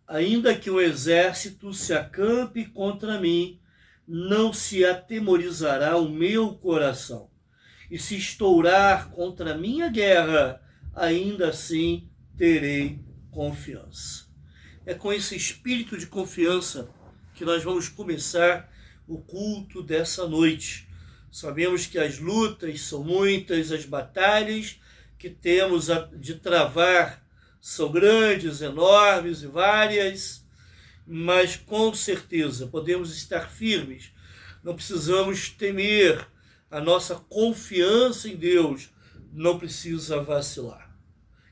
Ainda que o exército se acampe contra mim, não se atemorizará o meu coração. E se estourar contra a minha guerra, ainda assim terei confiança. É com esse espírito de confiança que nós vamos começar o culto dessa noite. Sabemos que as lutas são muitas, as batalhas que temos de travar são grandes, enormes e várias, mas com certeza podemos estar firmes. Não precisamos temer, a nossa confiança em Deus não precisa vacilar.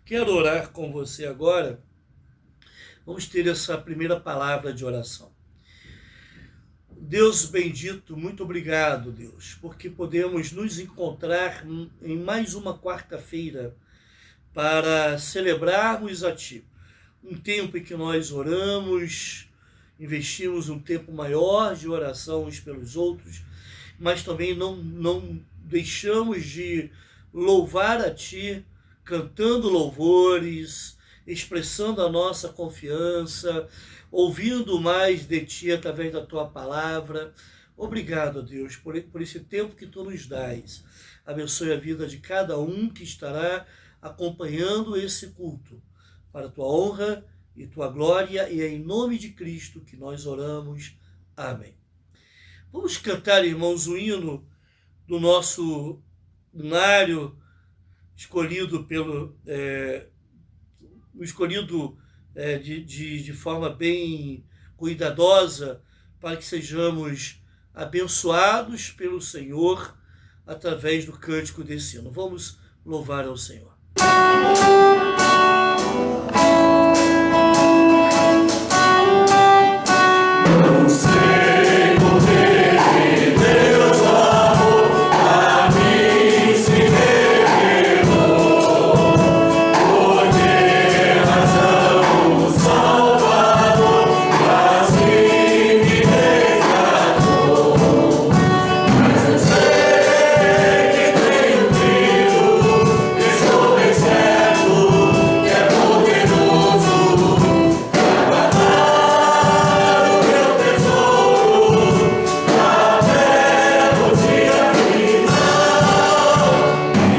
Quero orar com você agora. Vamos ter essa primeira palavra de oração. Deus bendito, muito obrigado, Deus, porque podemos nos encontrar em mais uma quarta-feira para celebrarmos a Ti. Um tempo em que nós oramos, investimos um tempo maior de oração uns pelos outros, mas também não deixamos de louvar a Ti, cantando louvores, expressando a nossa confiança, ouvindo mais de Ti através da Tua palavra. Obrigado, Deus, por esse tempo que Tu nos dás. Abençoe a vida de cada um que estará acompanhando esse culto, para a Tua honra e Tua glória, e é em nome de Cristo que nós oramos. Amém. Vamos cantar, irmãos, o hino do nosso hinário, escolhido de forma bem cuidadosa, para que sejamos abençoados pelo Senhor através do cântico desse hino. Vamos louvar ao Senhor. Não sei poder de Deus amor, a mim se revelou, por que razão o Salvador assim me resgatou. Mas eu sei que tenho crido, que estou bem certo, que é poderoso para guardar o meu tesouro até o dia final.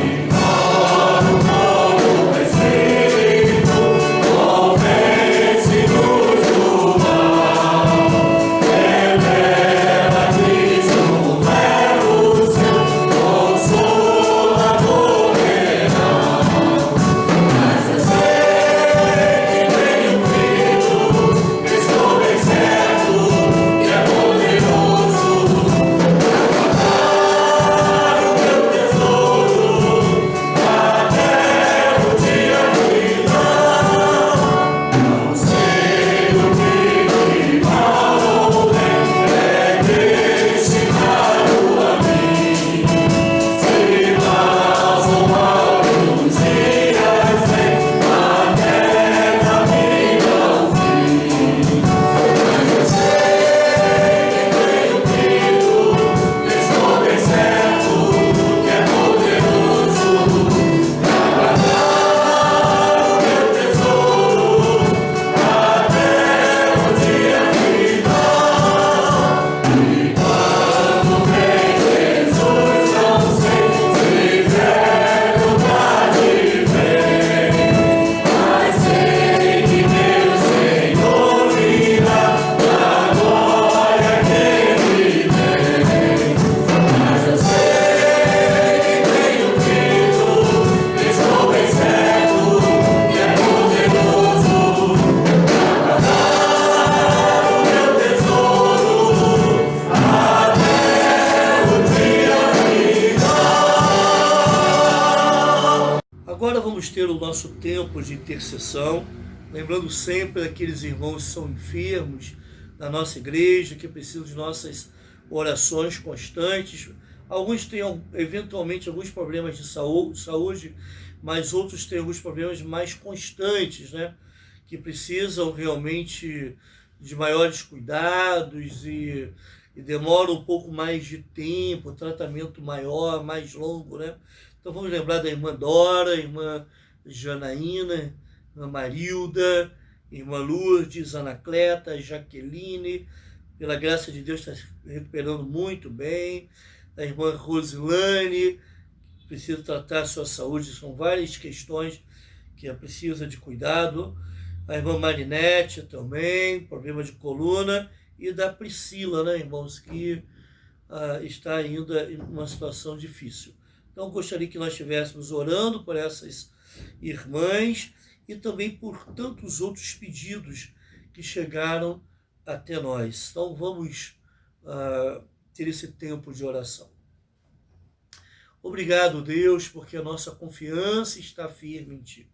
Ignoro como é escrito, convence-nos do mal. Revela Cristo, verbo seu, consolador real. Mas eu sei que tenho crido, que estou bem certo, que é poderoso para guardar o meu tesouro até o dia final. Não sei o que de mal ou bem é destinado a mim. Se maus ou maus dias vêm até da vida ao fim. Mas eu sei que tenho crido, que estou bem certo, que é poderoso para guardar o meu tesouro até o dia final. E quando vem Jesus, não sei se verdade vem, mas sei que meu Senhor virá na glória que Ele tem. Mas eu sei que tenho crido, que estou bem certo, que é poderoso para guardar o meu tesouro até o dia final. Agora vamos ter o nosso tempo de intercessão, lembrando sempre aqueles irmãos que são enfermos na nossa igreja, que precisam de nossas orações constantes. Alguns têm eventualmente alguns problemas de saúde, mas outros têm alguns problemas mais constantes, né? Que precisam realmente de maiores cuidados e demora um pouco mais de tempo, tratamento maior, mais longo, né? Então vamos lembrar da irmã Dora, irmã Janaína, irmã Marilda irmã Lourdes, Anacleta, Jaqueline, pela graça de Deus está se recuperando muito bem, a irmã Rosilane, precisa tratar a sua saúde, são várias questões que ela precisa de cuidado, a irmã Marinete também, problema de coluna, e da Priscila, né, irmãos, que está ainda em uma situação difícil. Então, gostaria que nós estivéssemos orando por essas irmãs e também por tantos outros pedidos que chegaram até nós. Então, vamos ter esse tempo de oração. Obrigado, Deus, porque a nossa confiança está firme em Ti.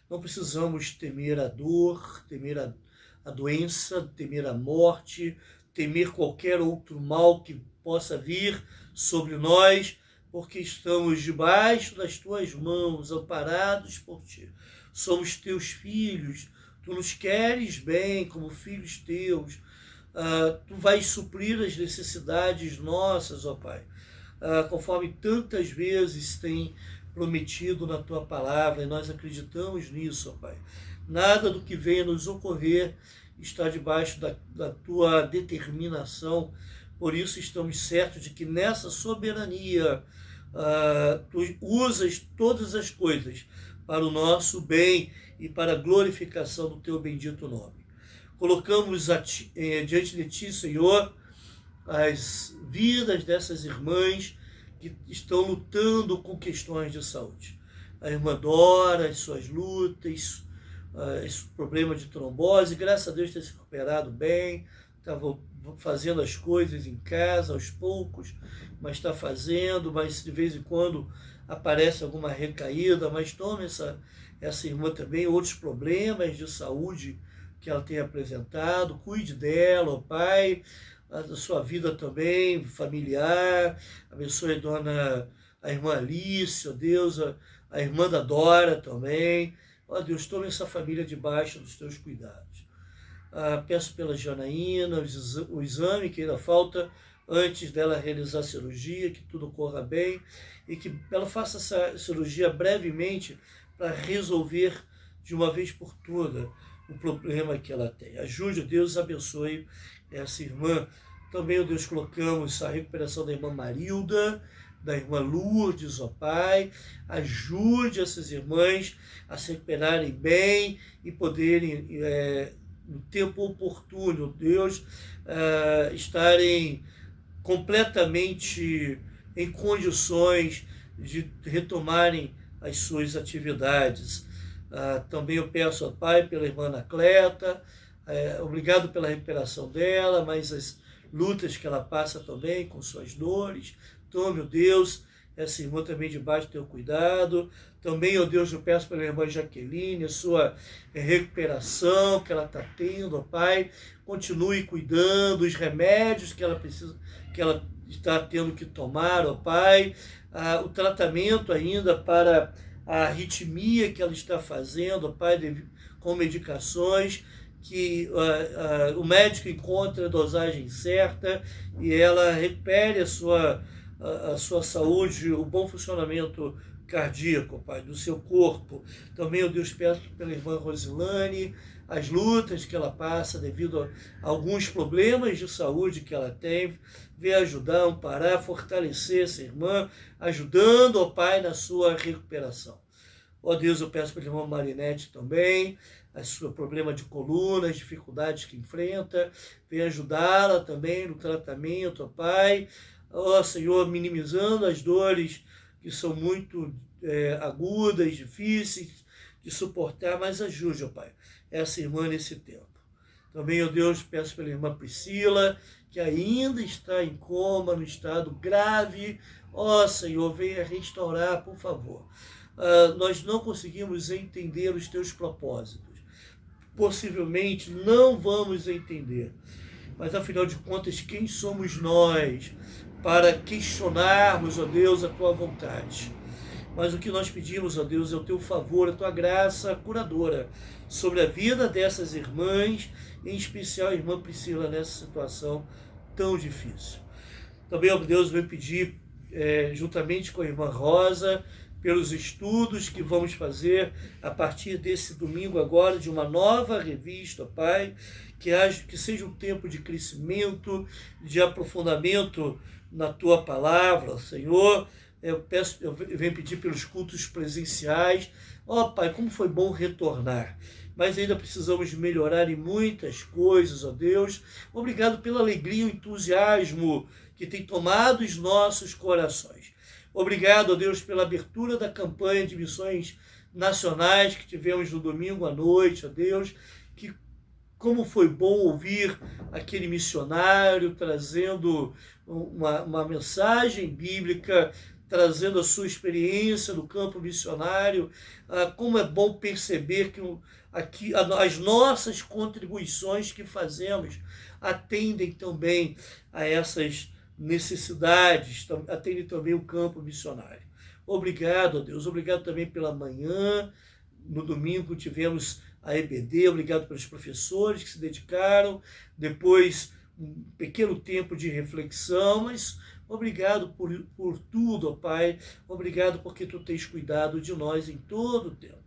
Não precisamos temer a dor, temer a doença, temer a morte, temer qualquer outro mal que possa vir sobre nós, porque estamos debaixo das Tuas mãos, amparados por Ti. Somos Teus filhos, Tu nos queres bem como filhos Teus. Tu vais suprir as necessidades nossas, ó Pai, conforme tantas vezes tem prometido na Tua palavra, e nós acreditamos nisso, ó Pai. Nada do que venha nos ocorrer está debaixo da Tua determinação, por isso estamos certos de que nessa soberania Tu usas todas as coisas para o nosso bem e para a glorificação do Teu bendito nome. Colocamos diante de Ti, Senhor, as vidas dessas irmãs que estão lutando com questões de saúde. A irmã Dora, as suas lutas, esse problema de trombose, graças a Deus tem se recuperado bem, estava fazendo as coisas em casa aos poucos, mas está fazendo, mas de vez em quando aparece alguma recaída, mas tome essa irmã também, outros problemas de saúde que ela tem apresentado, cuide dela, ó Pai, a sua vida também, familiar, abençoe a irmã Alice, ó Deus, a irmã da Dora também, ó Deus, tome essa família debaixo dos Teus cuidados. Peço pela Janaína, o exame que ainda falta antes dela realizar a cirurgia, que tudo corra bem e que ela faça essa cirurgia brevemente para resolver de uma vez por todas o problema que ela tem. Ajude, Deus, abençoe essa irmã. Também, ó Deus, colocamos a recuperação da irmã Marilda, da irmã Lourdes, ó Pai. Ajude essas irmãs a se recuperarem bem e poderem, no tempo oportuno, Deus, estarem completamente em condições de retomarem as suas atividades. Também eu peço ao Pai pela irmã Anacleta, obrigado pela recuperação dela, mas as lutas que ela passa também com suas dores. Tome, ó Deus, essa irmã também debaixo do Teu cuidado. Também, ó Deus, eu peço pela irmã Jaqueline, a sua recuperação que ela está tendo, ó Pai. Continue cuidando, os remédios que ela precisa, que ela está tendo que tomar, ó Pai. O tratamento ainda para a arritmia que ela está fazendo, ó Pai, com medicações, que o médico encontre a dosagem certa e ela recupere a sua saúde, o bom funcionamento cardíaco, Pai, do seu corpo. Também, ó Deus, peço pela irmã Rosilane, as lutas que ela passa devido a alguns problemas de saúde que ela tem, vem ajudar, amparar, fortalecer essa irmã, ajudando, ó Pai, na sua recuperação. Ó Deus, eu peço pela irmã Marinete também, o seu problema de coluna, as dificuldades que enfrenta, vem ajudá-la também no tratamento, ó Pai. Ó Senhor, minimizando as dores que são muito agudas, difíceis de suportar, mas ajude, ó Pai, essa irmã nesse tempo. Também, ó Deus, peço pela irmã Priscila, que ainda está em coma, no estado grave. Ó Senhor, venha restaurar, por favor. Nós não conseguimos entender os Teus propósitos. Possivelmente não vamos entender. Mas, afinal de contas, quem somos nós para questionarmos, ó Deus, a Tua vontade? Mas o que nós pedimos, ó Deus, é o Teu favor, a Tua graça curadora sobre a vida dessas irmãs, em especial a irmã Priscila, nessa situação tão difícil. Também, ó Deus, venho pedir, juntamente com a irmã Rosa, pelos estudos que vamos fazer a partir desse domingo agora, de uma nova revista, Pai, que seja um tempo de crescimento, de aprofundamento na Tua Palavra, Senhor. Eu venho pedir pelos cultos presenciais. Ó, Pai, como foi bom retornar, mas ainda precisamos melhorar em muitas coisas, ó Deus. Obrigado pela alegria e o entusiasmo que tem tomado os nossos corações. Obrigado, ó Deus, pela abertura da campanha de missões nacionais que tivemos no domingo à noite, ó Deus, que como foi bom ouvir aquele missionário trazendo uma mensagem bíblica, trazendo a sua experiência no campo missionário. Como é bom perceber que as nossas contribuições que fazemos atendem também a essas necessidades, atendem também o campo missionário. Obrigado, Deus. Obrigado também pela manhã. No domingo tivemos a EBD. Obrigado pelos professores que se dedicaram. Depois, um pequeno tempo de reflexão, mas obrigado por tudo, ó Pai. Obrigado porque Tu tens cuidado de nós em todo o tempo.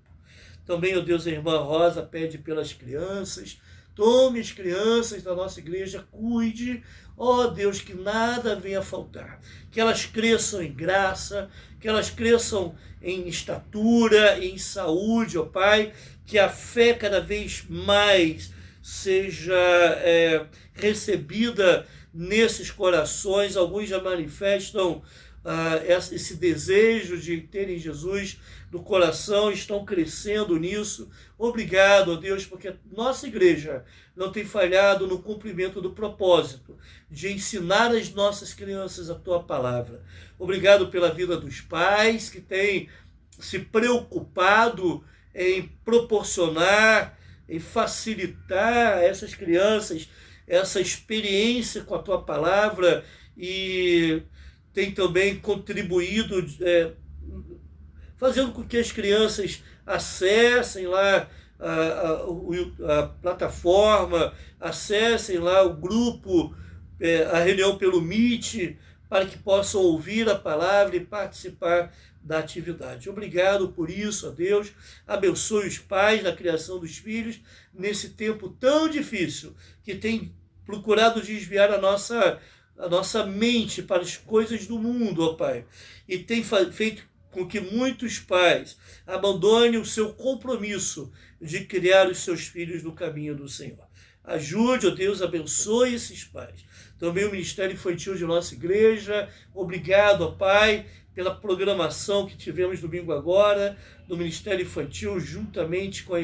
Também, ó Deus, a irmã Rosa pede pelas crianças. Tome as crianças da nossa igreja, cuide, ó Deus, que nada venha a faltar. Que elas cresçam em graça, que elas cresçam em estatura, em saúde, ó Pai. Que a fé cada vez mais seja recebida nesses corações. Alguns já manifestam esse desejo de terem Jesus no coração, estão crescendo nisso. Obrigado, ó Deus, porque a nossa igreja não tem falhado no cumprimento do propósito de ensinar as nossas crianças a Tua Palavra. Obrigado pela vida dos pais que têm se preocupado em proporcionar, em facilitar a essas crianças essa experiência com a Tua Palavra, e tem também contribuído fazendo com que as crianças acessem lá a plataforma, acessem lá o grupo, a reunião pelo Meet, para que possam ouvir a palavra e participar da atividade. Obrigado por isso, ó Deus. Abençoe os pais na criação dos filhos nesse tempo tão difícil, que tem procurado desviar a nossa mente para as coisas do mundo, ó Pai, e tem feito com que muitos pais abandonem o seu compromisso de criar os seus filhos no caminho do Senhor. Ajude, ó Deus, abençoe esses pais. Também o Ministério Infantil de nossa igreja. Obrigado, ó Pai, pela programação que tivemos domingo agora, do Ministério Infantil, juntamente com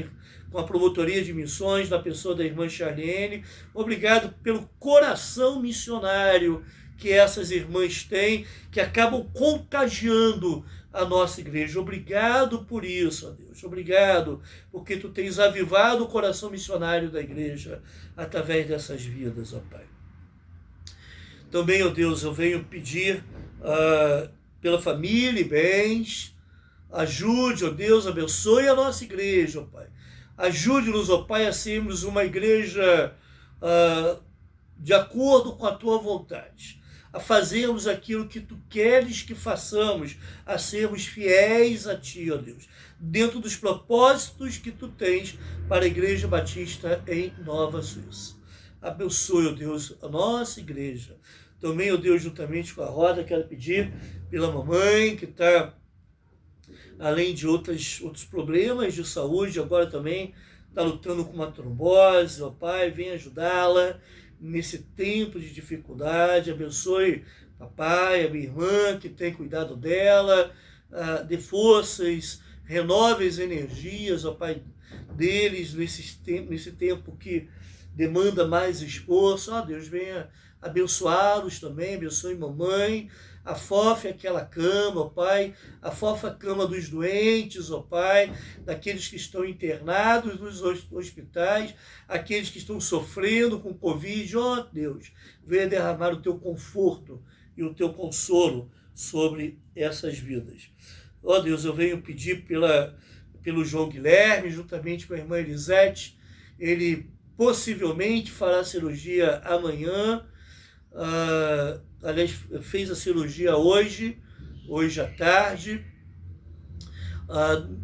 a Promotoria de Missões, na pessoa da irmã Charlene. Obrigado pelo coração missionário que essas irmãs têm, que acabam contagiando a nossa igreja. Obrigado por isso, ó Deus. Obrigado, porque Tu tens avivado o coração missionário da igreja através dessas vidas, ó Pai. Também, ó Deus, eu venho pedir pela família e bens. Ajude, ó Deus, abençoe a nossa igreja, ó Pai. Ajude-nos, ó Pai, a sermos uma igreja de acordo com a Tua vontade, a fazermos aquilo que Tu queres que façamos, a sermos fiéis a Ti, ó Deus, dentro dos propósitos que Tu tens para a Igreja Batista em Nova Suíça. Abençoe, ó Deus, a nossa igreja. Também, ó Deus, juntamente com a Roda, quero pedir pela mamãe, que está, além de outros problemas de saúde, agora também está lutando com uma trombose. Ó Pai, vem ajudá-la nesse tempo de dificuldade. Abençoe papai, a minha irmã que tem cuidado dela, dê forças, renove as energias, ó Pai, deles nesse tempo que demanda mais esforço. Ó Deus, venha abençoá-los também. Abençoe mamãe, afofe aquela cama, ó Pai, afofa a cama dos doentes, ó Pai, daqueles que estão internados nos hospitais, aqueles que estão sofrendo com Covid. Ó Deus, venha derramar o Teu conforto e o Teu consolo sobre essas vidas. Ó Deus, eu venho pedir pelo João Guilherme, juntamente com a irmã Elisete. Ele possivelmente fará cirurgia amanhã. Aliás, fez a cirurgia hoje à tarde,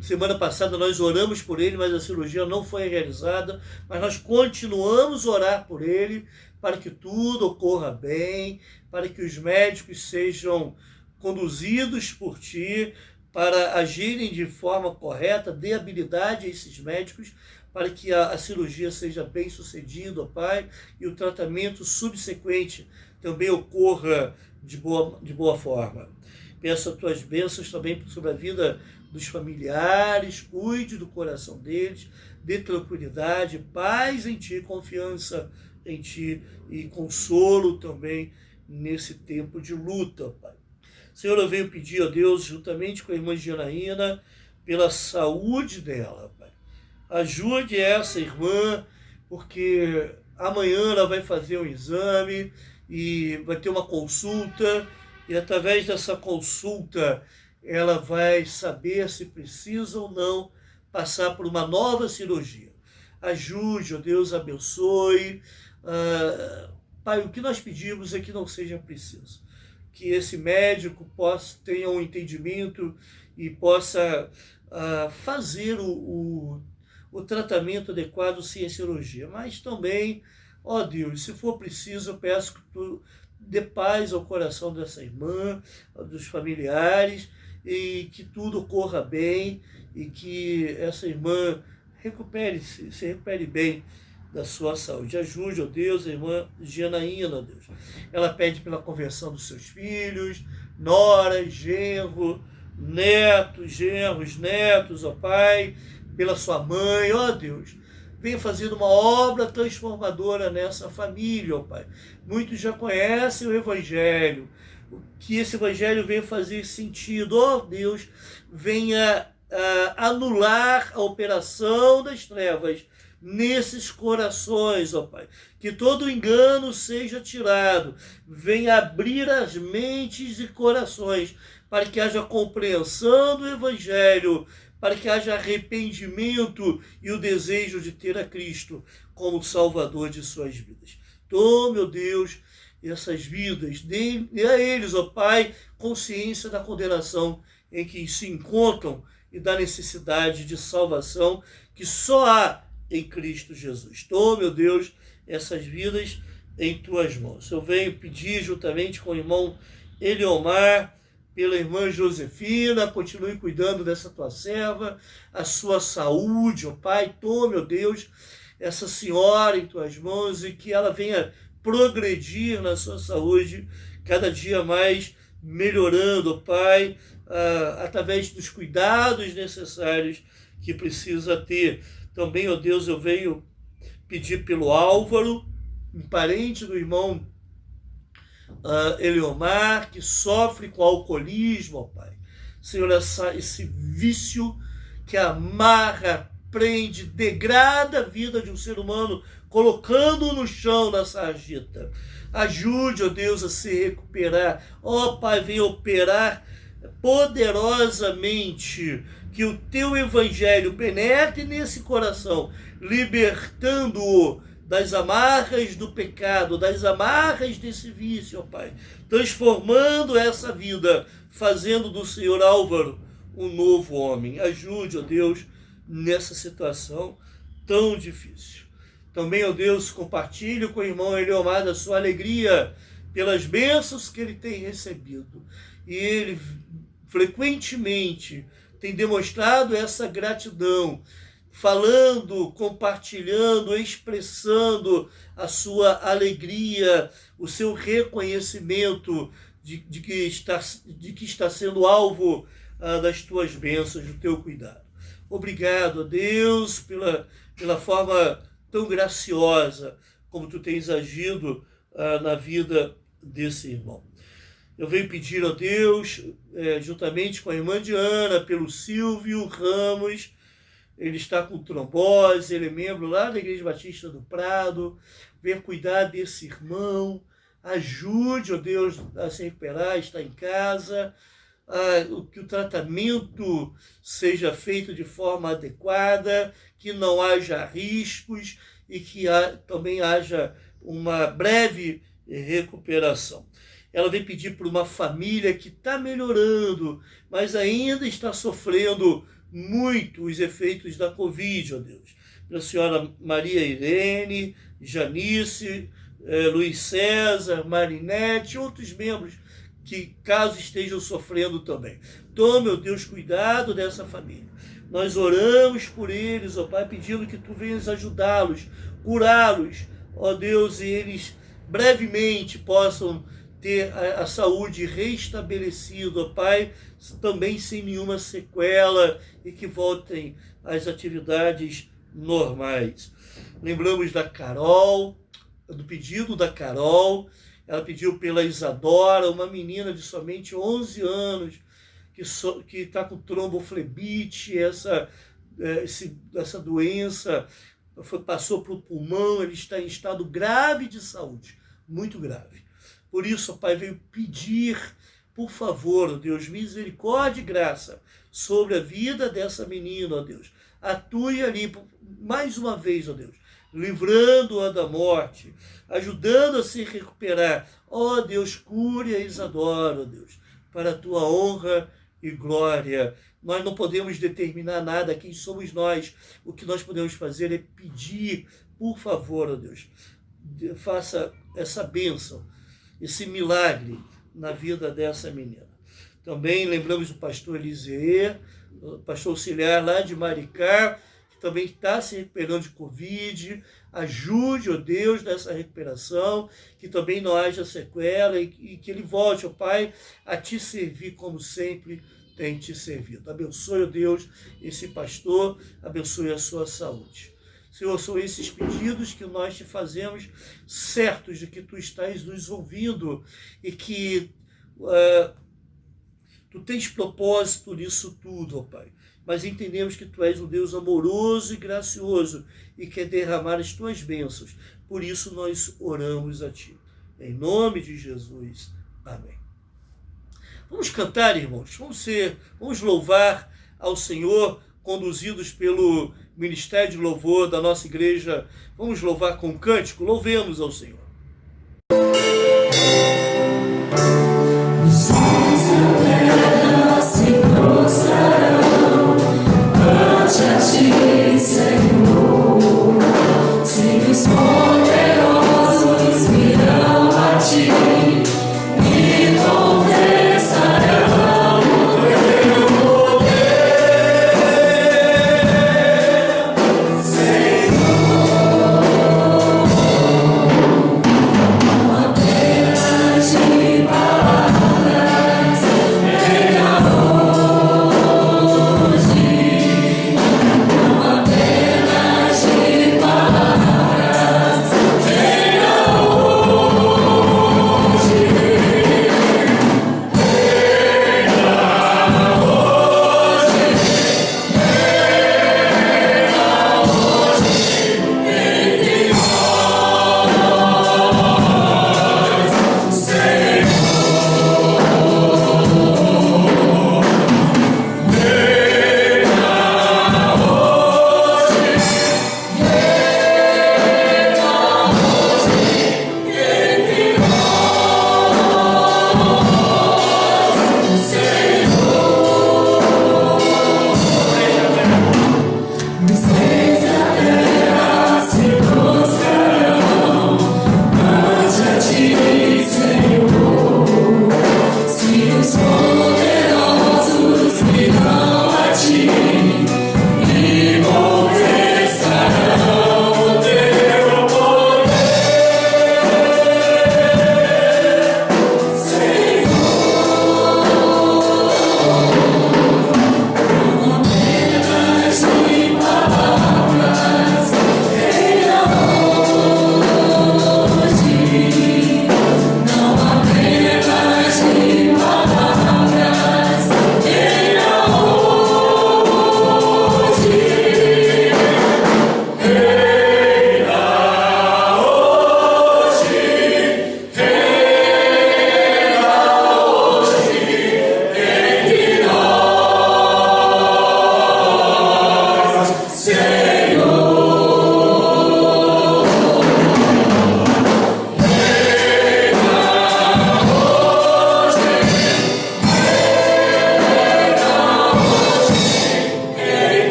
Semana passada nós oramos por ele, mas a cirurgia não foi realizada, mas nós continuamos a orar por ele, para que tudo ocorra bem, para que os médicos sejam conduzidos por ti, para agirem de forma correta, dê habilidade a esses médicos, para que a cirurgia seja bem sucedida, ó Pai, e o tratamento subsequente também ocorra de boa forma. Peço as tuas bênçãos também sobre a vida dos familiares, cuide do coração deles, dê tranquilidade, paz em ti, confiança em ti e consolo também nesse tempo de luta, Pai. Senhor, eu venho pedir a Deus, juntamente com a irmã Janaína, pela saúde dela, Pai. Ajude essa irmã, porque amanhã ela vai fazer um exame e vai ter uma consulta, e através dessa consulta ela vai saber se precisa ou não passar por uma nova cirurgia. Ajude, ó Deus, abençoe. Pai, o que nós pedimos é que não seja preciso. Que esse médico tenha um entendimento e possa fazer o tratamento adequado sem a cirurgia. Mas também, ó Deus, se for preciso, eu peço que tu dê paz ao coração dessa irmã, dos familiares, e que tudo ocorra bem, e que essa irmã se recupere bem da sua saúde. Ajude, ó Deus, a irmã Janaína, ó Deus. Ela pede pela conversão dos seus filhos, noras, genros, netos, ó Pai, pela sua mãe, ó Deus. Venha fazendo uma obra transformadora nessa família, ó Pai. Muitos já conhecem o Evangelho, que esse Evangelho venha fazer sentido, ó Deus, venha anular a operação das trevas nesses corações, ó Pai. Que todo engano seja tirado, venha abrir as mentes e corações, para que haja compreensão do Evangelho, para que haja arrependimento e o desejo de ter a Cristo como Salvador de suas vidas. Tome, ó Deus, essas vidas, dê a eles, ó Pai, consciência da condenação em que se encontram e da necessidade de salvação que só há em Cristo Jesus. Tome, ó Deus, essas vidas em tuas mãos. Eu venho pedir juntamente com o irmão Eliomar, pela irmã Josefina, continue cuidando dessa tua serva, a sua saúde, ó Pai. Tome, ó Deus, essa senhora em tuas mãos e que ela venha progredir na sua saúde, cada dia mais melhorando, ó Pai, através dos cuidados necessários que precisa ter. Também, ó Deus, eu venho pedir pelo Álvaro, um parente do irmão Eliomar, que sofre com alcoolismo, ó Pai. Senhor, esse vício que amarra, prende, degrada a vida de um ser humano, colocando-o no chão na sarjeta. Ajude, ó Deus, a se recuperar. Ó Pai, venha operar poderosamente, que o teu Evangelho penetre nesse coração, libertando-o das amarras do pecado, das amarras desse vício, ó Pai, transformando essa vida, fazendo do Senhor Álvaro um novo homem. Ajude, ó Deus, nessa situação tão difícil. Também, ó Deus, compartilhe com o irmão Eliomar da sua alegria pelas bênçãos que ele tem recebido. E ele frequentemente tem demonstrado essa gratidão, falando, compartilhando, expressando a sua alegria, o seu reconhecimento de que está sendo alvo das tuas bênçãos, do teu cuidado. Obrigado, Deus, pela forma tão graciosa como tu tens agido na vida desse irmão. Eu venho pedir a Deus, juntamente com a irmã Diana, pelo Silvio Ramos. Ele está com trombose, ele é membro lá da Igreja Batista do Prado. Venha cuidar desse irmão. Ajude, ó Deus, a se recuperar, está em casa. Que o tratamento seja feito de forma adequada, que não haja riscos e que também haja uma breve recuperação. ela vem pedir por uma família que está melhorando, mas ainda está sofrendo muito os efeitos da Covid, ó Deus. Pela senhora Maria Irene, Janice, Luiz César, Marinete e outros membros que, caso estejam sofrendo também. Tome, meu Deus, cuidado dessa família. Nós oramos por eles, ó Pai, pedindo que Tu venhas ajudá-los, curá-los, ó Deus, e eles brevemente possam ter a saúde restabelecida, ó Pai, também sem nenhuma sequela, e que voltem às atividades normais. Lembramos da Carol, do pedido da Carol. Ela pediu pela Isadora, uma menina de somente 11 anos, que está com tromboflebite, essa doença passou para o pulmão, ele está em estado grave de saúde, muito grave. Por isso, ó Pai, veio pedir, por favor, ó Deus, misericórdia e graça sobre a vida dessa menina, ó Deus. Atue ali, mais uma vez, ó Deus, livrando-a da morte, ajudando a se recuperar. Ó Deus, cure a Isadora, ó Deus, para a Tua honra e glória. Nós não podemos determinar nada, quem somos nós. O que nós podemos fazer é pedir, por favor, ó Deus, faça essa bênção, esse milagre na vida dessa menina. Também lembramos do pastor Eliseu, o pastor auxiliar lá de Maricá, que também está se recuperando de Covid. Ajude, ó Deus, nessa recuperação, que também não haja sequela e que ele volte, ó Pai, a Te servir como sempre tem Te servido. Abençoe, ó Deus, esse pastor, abençoe a sua saúde. Senhor, são esses pedidos que nós Te fazemos, certos de que Tu estás nos ouvindo e que Tu tens propósito nisso tudo, ó Pai. Mas entendemos que Tu és um Deus amoroso e gracioso e quer derramar as Tuas bênçãos. Por isso nós oramos a Ti. Em nome de Jesus. Amém. Vamos cantar, irmãos. Vamos louvar ao Senhor, conduzidos pelo Ministério de Louvor da nossa igreja. Vamos louvar com um cântico. Louvemos ao Senhor.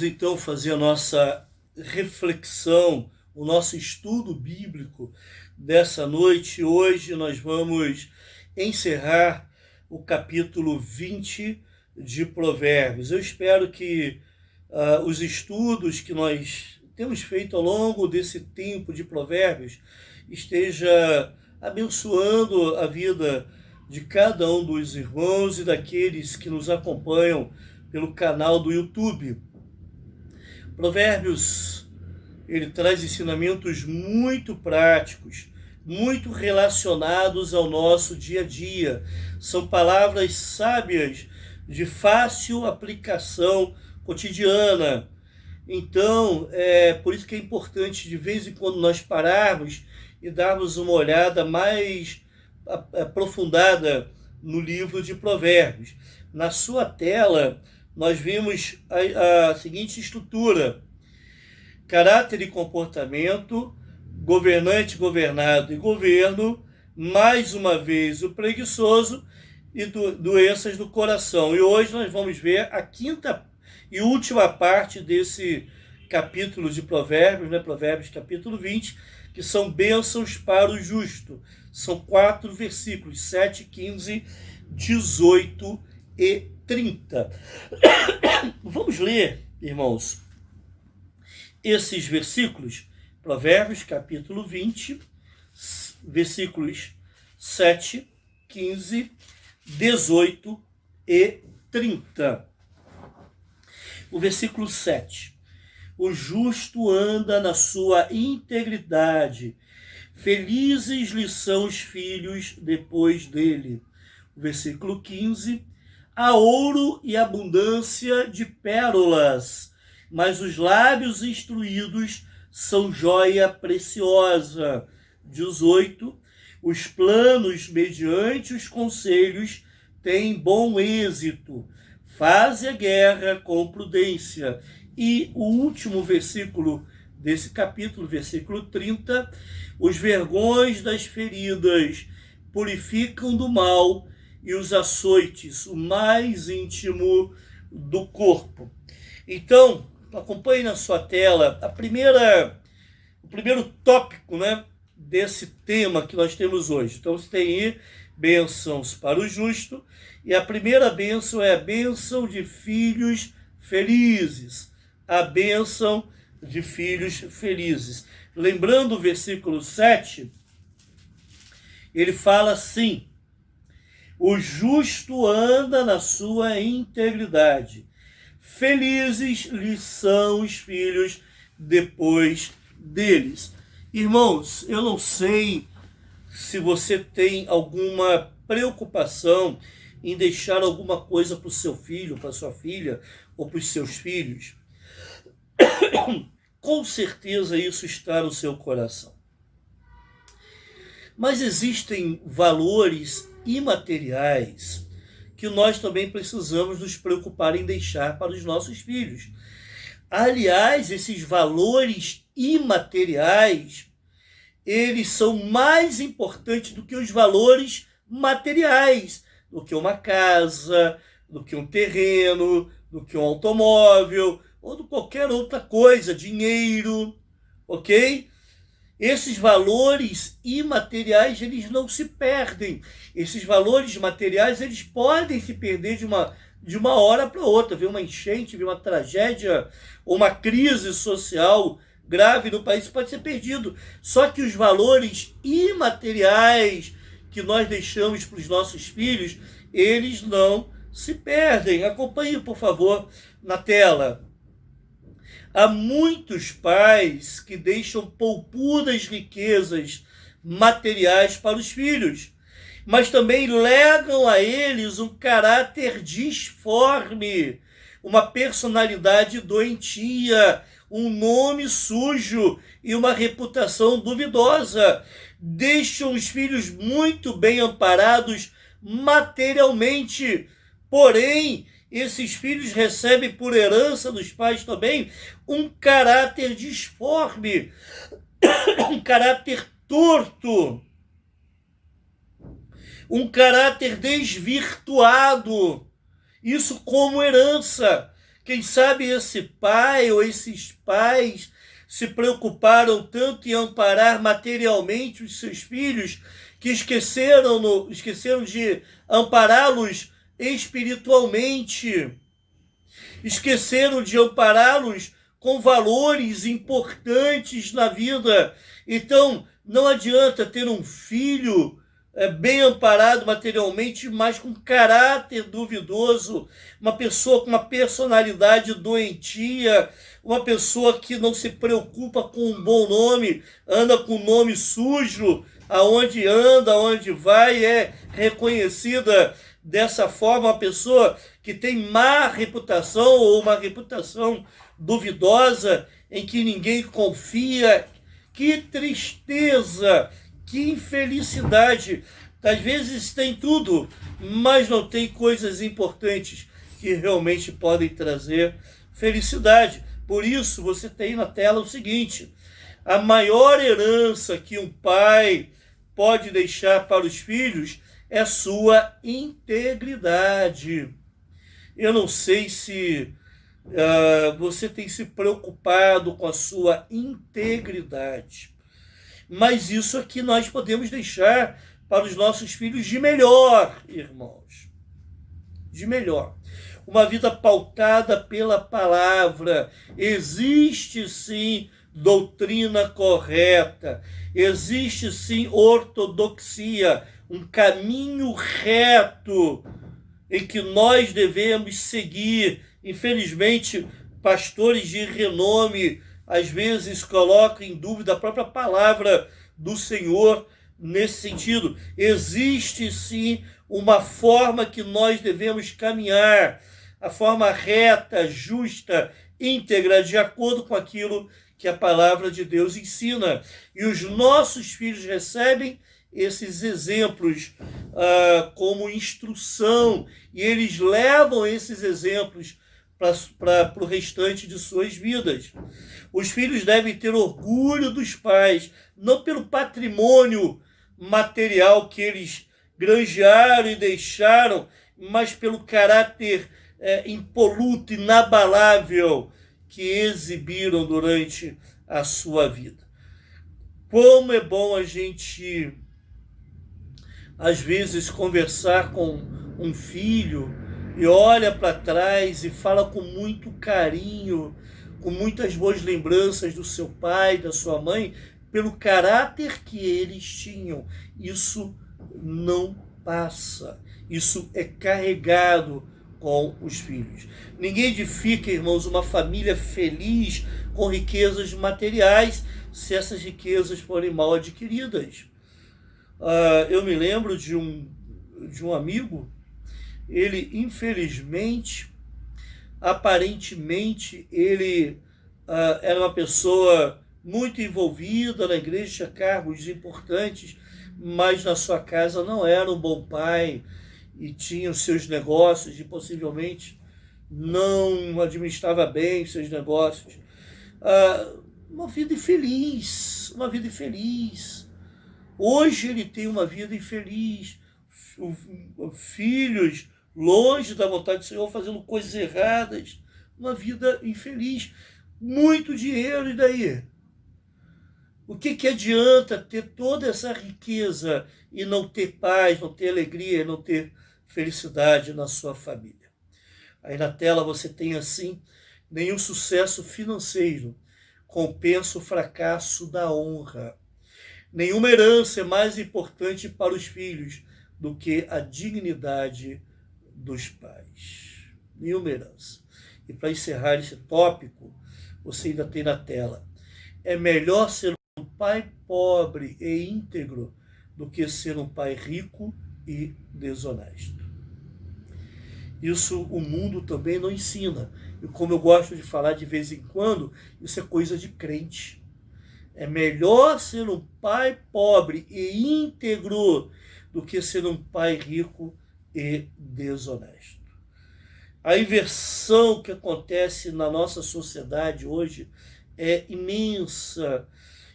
então fazer a nossa reflexão, o nosso estudo bíblico dessa noite. Hoje nós vamos encerrar o capítulo 20 de Provérbios. Eu espero que os estudos que nós temos feito ao longo desse tempo de Provérbios esteja abençoando a vida de cada um dos irmãos e daqueles que nos acompanham pelo canal do YouTube. Provérbios, ele traz ensinamentos muito práticos, muito relacionados ao nosso dia a dia. São palavras sábias de fácil aplicação cotidiana. Então, por isso que é importante, de vez em quando, nós pararmos e darmos uma olhada mais aprofundada no livro de Provérbios. Na sua tela, nós vimos a seguinte estrutura: caráter e comportamento, governante, governado e governo, mais uma vez o preguiçoso e doenças do coração. E hoje nós vamos ver a quinta e última parte desse capítulo de Provérbios, né? Provérbios capítulo 20, que são bênçãos para o justo. São 4 versículos, 7, 15, 18 e 30. Vamos ler, irmãos, esses versículos. Provérbios capítulo 20, versículos 7, 15, 18 e 30. O versículo 7. O justo anda na sua integridade, felizes lhe são os filhos depois dele. O versículo 15. Há ouro e abundância de pérolas, mas os lábios instruídos são joia preciosa. 18. Os planos mediante os conselhos têm bom êxito. Faze a guerra com prudência. E o último versículo desse capítulo, versículo 30, os vergões das feridas purificam do mal e os açoites, o mais íntimo do corpo. Então, acompanhe na sua tela o primeiro tópico, né, desse tema que nós temos hoje. Então, você tem aí bênçãos para o justo, e a primeira bênção é a bênção de filhos felizes. A bênção de filhos felizes. Lembrando o versículo 7, ele fala assim: o justo anda na sua integridade, felizes lhe são os filhos depois deles. Irmãos, eu não sei se você tem alguma preocupação em deixar alguma coisa para o seu filho, para a sua filha ou para os seus filhos. Com certeza isso está no seu coração. Mas existem valores imateriais que nós também precisamos nos preocupar em deixar para os nossos filhos. Aliás, esses valores imateriais, eles são mais importantes do que os valores materiais, do que uma casa, do que um terreno, do que um automóvel, ou de qualquer outra coisa, dinheiro, ok? Esses valores imateriais, eles não se perdem. Esses valores materiais, eles podem se perder de uma hora para outra. Vem uma enchente, vem uma tragédia, ou uma crise social grave no país, pode ser perdido. Só que os valores imateriais que nós deixamos para os nossos filhos, eles não se perdem. Acompanhe, por favor, na tela. Há muitos pais que deixam poupudas riquezas materiais para os filhos, mas também legam a eles um caráter disforme, uma personalidade doentia, um nome sujo e uma reputação duvidosa. Deixam os filhos muito bem amparados materialmente, porém, esses filhos recebem por herança dos pais também um caráter disforme, um caráter torto, um caráter desvirtuado. Isso como herança. Quem sabe esse pai ou esses pais se preocuparam tanto em amparar materialmente os seus filhos que esqueceram de ampará-los espiritualmente, esqueceram de ampará-los com valores importantes na vida. Então, não adianta ter um filho bem amparado materialmente, mas com caráter duvidoso, uma pessoa com uma personalidade doentia, uma pessoa que não se preocupa com um bom nome, anda com um nome sujo, aonde anda, aonde vai, é reconhecida dessa forma, uma pessoa que tem má reputação ou uma reputação duvidosa, em que ninguém confia. Que tristeza, que infelicidade. Às vezes tem tudo, mas não tem coisas importantes que realmente podem trazer felicidade. Por isso, você tem na tela o seguinte: a maior herança que um pai pode deixar para os filhos é sua integridade. Eu não sei se você tem se preocupado com a sua integridade, mas isso aqui nós podemos deixar para os nossos filhos de melhor, irmãos. De melhor. Uma vida pautada pela palavra. Existe sim doutrina correta, existe sim ortodoxia, um caminho reto em que nós devemos seguir. Infelizmente, pastores de renome às vezes colocam em dúvida a própria palavra do Senhor nesse sentido. Existe sim uma forma que nós devemos caminhar, a forma reta, justa, íntegra, de acordo com aquilo que a palavra de Deus ensina. E os nossos filhos recebem esses exemplos como instrução, e eles levam esses exemplos para o restante de suas vidas. Os filhos devem ter orgulho dos pais, não pelo patrimônio material que eles granjearam e deixaram, mas pelo caráter impoluto, inabalável que exibiram durante a sua vida. Como é bom a gente, às vezes, conversar com um filho e olha para trás e fala com muito carinho, com muitas boas lembranças do seu pai, da sua mãe, pelo caráter que eles tinham. Isso não passa. Isso é carregado com os filhos. Ninguém edifica, irmãos, uma família feliz com riquezas materiais se essas riquezas forem mal adquiridas. Eu me lembro de um amigo. Ele, infelizmente, aparentemente, ele era uma pessoa muito envolvida na igreja, tinha cargos importantes, mas na sua casa não era um bom pai e tinha os seus negócios e possivelmente não administrava bem seus negócios. Uma vida infeliz, uma vida infeliz. Hoje ele tem uma vida infeliz, filhos longe da vontade do Senhor, fazendo coisas erradas, uma vida infeliz, muito dinheiro, e daí? O que adianta ter toda essa riqueza e não ter paz, não ter alegria, não ter felicidade na sua família? Aí na tela você tem assim: nenhum sucesso financeiro compensa o fracasso da honra. Nenhuma herança é mais importante para os filhos do que a dignidade dos pais. Nenhuma herança. E para encerrar esse tópico, você ainda tem na tela: é melhor ser um pai pobre e íntegro do que ser um pai rico e desonesto. Isso o mundo também não ensina. E como eu gosto de falar de vez em quando, isso é coisa de crente. É melhor ser um pai pobre e íntegro do que ser um pai rico e desonesto. A inversão que acontece na nossa sociedade hoje é imensa.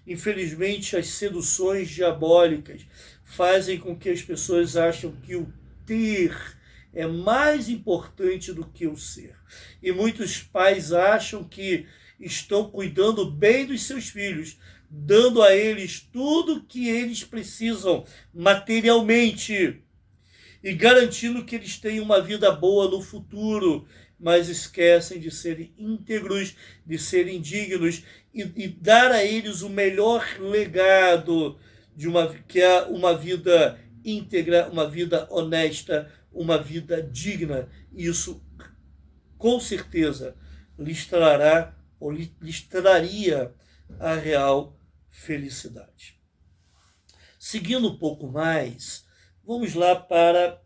Infelizmente, as seduções diabólicas fazem com que as pessoas achem que o ter é mais importante do que o ser. E muitos pais acham que estão cuidando bem dos seus filhos, dando a eles tudo que eles precisam materialmente e garantindo que eles tenham uma vida boa no futuro, mas esquecem de serem íntegros, de serem dignos e dar a eles o melhor legado que é uma vida íntegra, uma vida honesta, uma vida digna. Isso, com certeza, lhes trará ou lhes traria a real felicidade. Seguindo um pouco mais, vamos lá para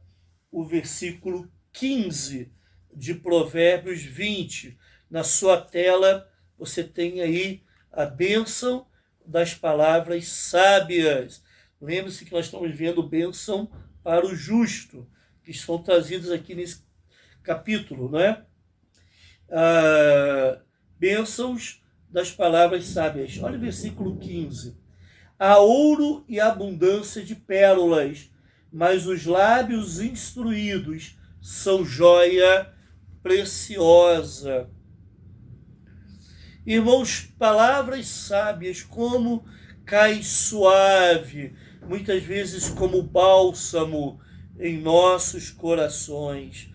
o versículo 15 de Provérbios 20. Na sua tela você tem aí a bênção das palavras sábias. Lembre-se que nós estamos vendo bênção para o justo, que são trazidas aqui nesse capítulo, não é? Bênçãos das palavras sábias. Olha o versículo 15. Há ouro e abundância de pérolas, mas os lábios instruídos são joia preciosa. Irmãos, palavras sábias, como cai suave, muitas vezes como bálsamo em nossos corações.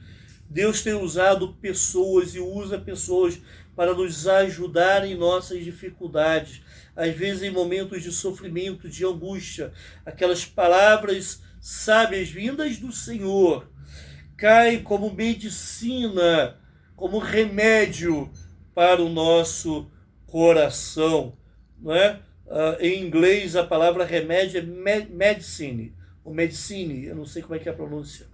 Deus tem usado pessoas e usa pessoas para nos ajudar em nossas dificuldades. Às vezes em momentos de sofrimento, de angústia, aquelas palavras sábias vindas do Senhor caem como medicina, como remédio para o nosso coração, não é? Em inglês a palavra remédio é medicine, ou medicine, eu não sei como é que é a pronúncia.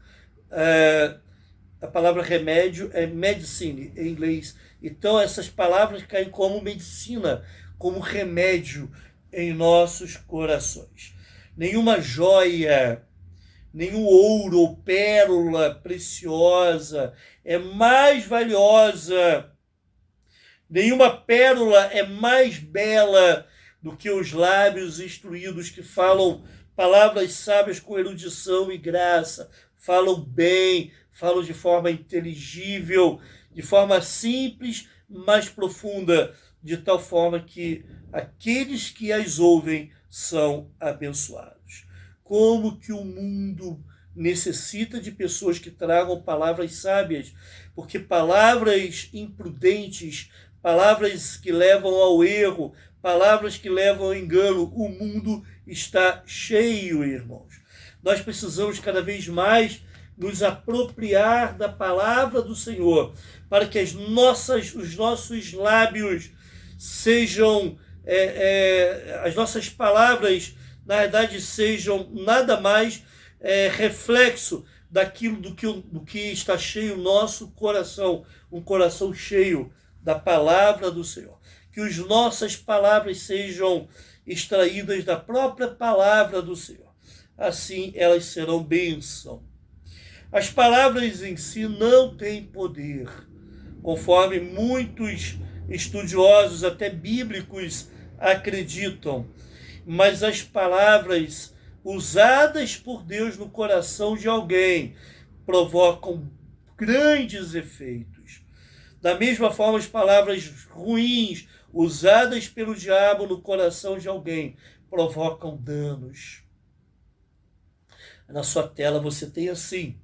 A palavra remédio é medicine em inglês. Então essas palavras caem como medicina, como remédio em nossos corações. Nenhuma joia, nenhum ouro ou pérola preciosa é mais valiosa. Nenhuma pérola é mais bela do que os lábios instruídos que falam palavras sábias com erudição e graça, falam bem, falam de forma inteligível, de forma simples, mas profunda, de tal forma que aqueles que as ouvem são abençoados. Como que o mundo necessita de pessoas que tragam palavras sábias, porque palavras imprudentes, palavras que levam ao erro, palavras que levam ao engano, o mundo está cheio, irmãos. Nós precisamos cada vez mais nos apropriar da palavra do Senhor, para que os nossos lábios sejam, as nossas palavras, na verdade, sejam nada mais reflexo daquilo do que está cheio o nosso coração, um coração cheio da palavra do Senhor. Que as nossas palavras sejam extraídas da própria palavra do Senhor. Assim elas serão bênção. As palavras em si não têm poder, conforme muitos estudiosos, até bíblicos, acreditam. Mas as palavras usadas por Deus no coração de alguém provocam grandes efeitos. Da mesma forma, as palavras ruins usadas pelo diabo no coração de alguém provocam danos. Na sua tela você tem assim: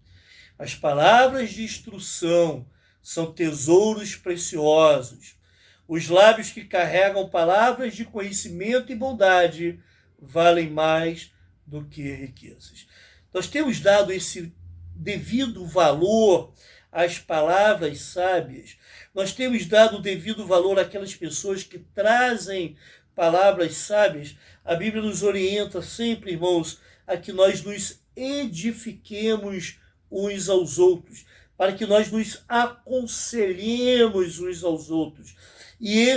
as palavras de instrução são tesouros preciosos. Os lábios que carregam palavras de conhecimento e bondade valem mais do que riquezas. Nós temos dado esse devido valor às palavras sábias. Nós temos dado o devido valor àquelas pessoas que trazem palavras sábias. A Bíblia nos orienta sempre, irmãos, a que nós nos edifiquemos uns aos outros, para que nós nos aconselhemos uns aos outros. E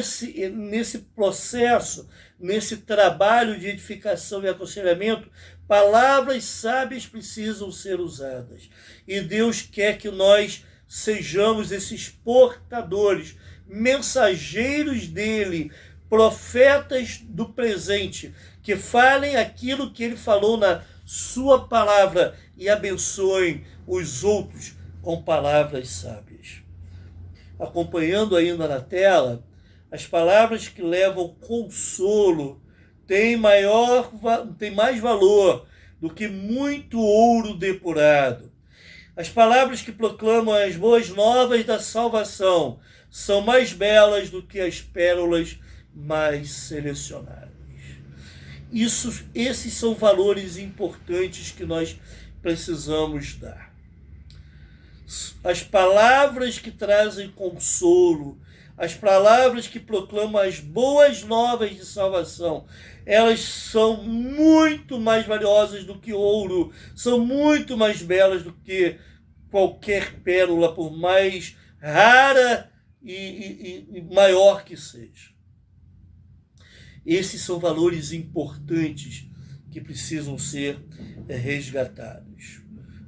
nesse processo, nesse trabalho de edificação e aconselhamento, palavras sábias precisam ser usadas. E Deus quer que nós sejamos esses portadores, mensageiros dele, profetas do presente, que falem aquilo que ele falou na sua palavra e abençoem os outros, com palavras sábias. Acompanhando ainda na tela, as palavras que levam consolo têm mais valor do que muito ouro depurado. As palavras que proclamam as boas novas da salvação são mais belas do que as pérolas mais selecionadas. Esses são valores importantes que nós precisamos dar. As palavras que trazem consolo, as palavras que proclamam as boas novas de salvação, elas são muito mais valiosas do que ouro, são muito mais belas do que qualquer pérola, por mais rara e maior que seja. Esses são valores importantes que precisam ser resgatados.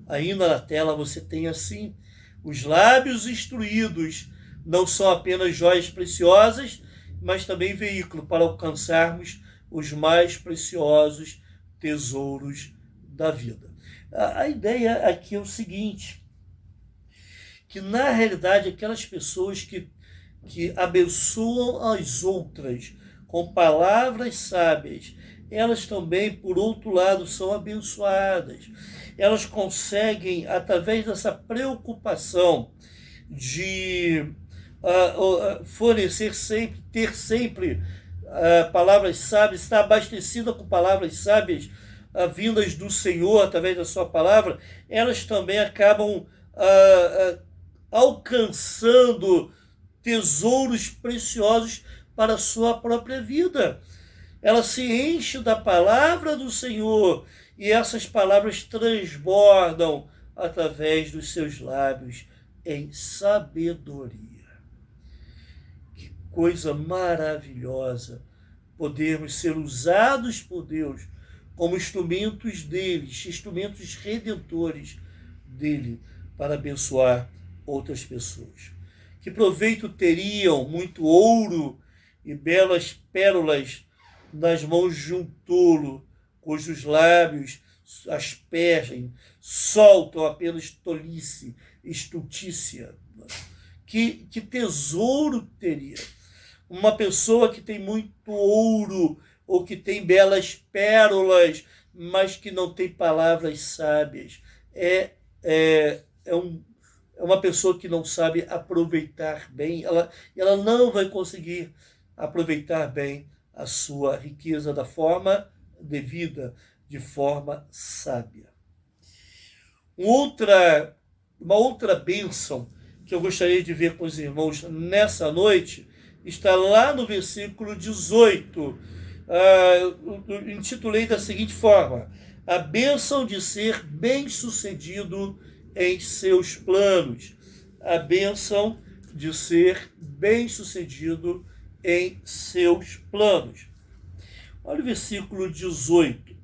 Ainda na tela você tem assim: os lábios instruídos não são apenas joias preciosas, mas também veículo para alcançarmos os mais preciosos tesouros da vida. A ideia aqui é o seguinte, que na realidade aquelas pessoas que abençoam as outras com palavras sábias, elas também, por outro lado, são abençoadas. Elas conseguem, através dessa preocupação de fornecer sempre, ter sempre palavras sábias, estar abastecida com palavras sábias vindas do Senhor através da sua palavra, elas também acabam alcançando tesouros preciosos para a sua própria vida. Ela se enche da palavra do Senhor e essas palavras transbordam através dos seus lábios em sabedoria. Que coisa maravilhosa podermos ser usados por Deus como instrumentos dele, instrumentos redentores dele, para abençoar outras pessoas. Que proveito teriam muito ouro e belas pérolas nas mãos de um tolo, cujos lábios aspergem, soltam apenas tolice, estultícia. Que tesouro teria uma pessoa que tem muito ouro ou que tem belas pérolas, mas que não tem palavras sábias? É uma pessoa que não sabe aproveitar bem, ela não vai conseguir aproveitar bem a sua riqueza da forma devida, de forma sábia. Uma outra bênção que eu gostaria de ver com os irmãos nessa noite está lá no versículo 18. Intitulei da seguinte forma: a bênção de ser bem-sucedido em seus planos. A bênção de ser bem-sucedido em seus planos. Olha o versículo 18.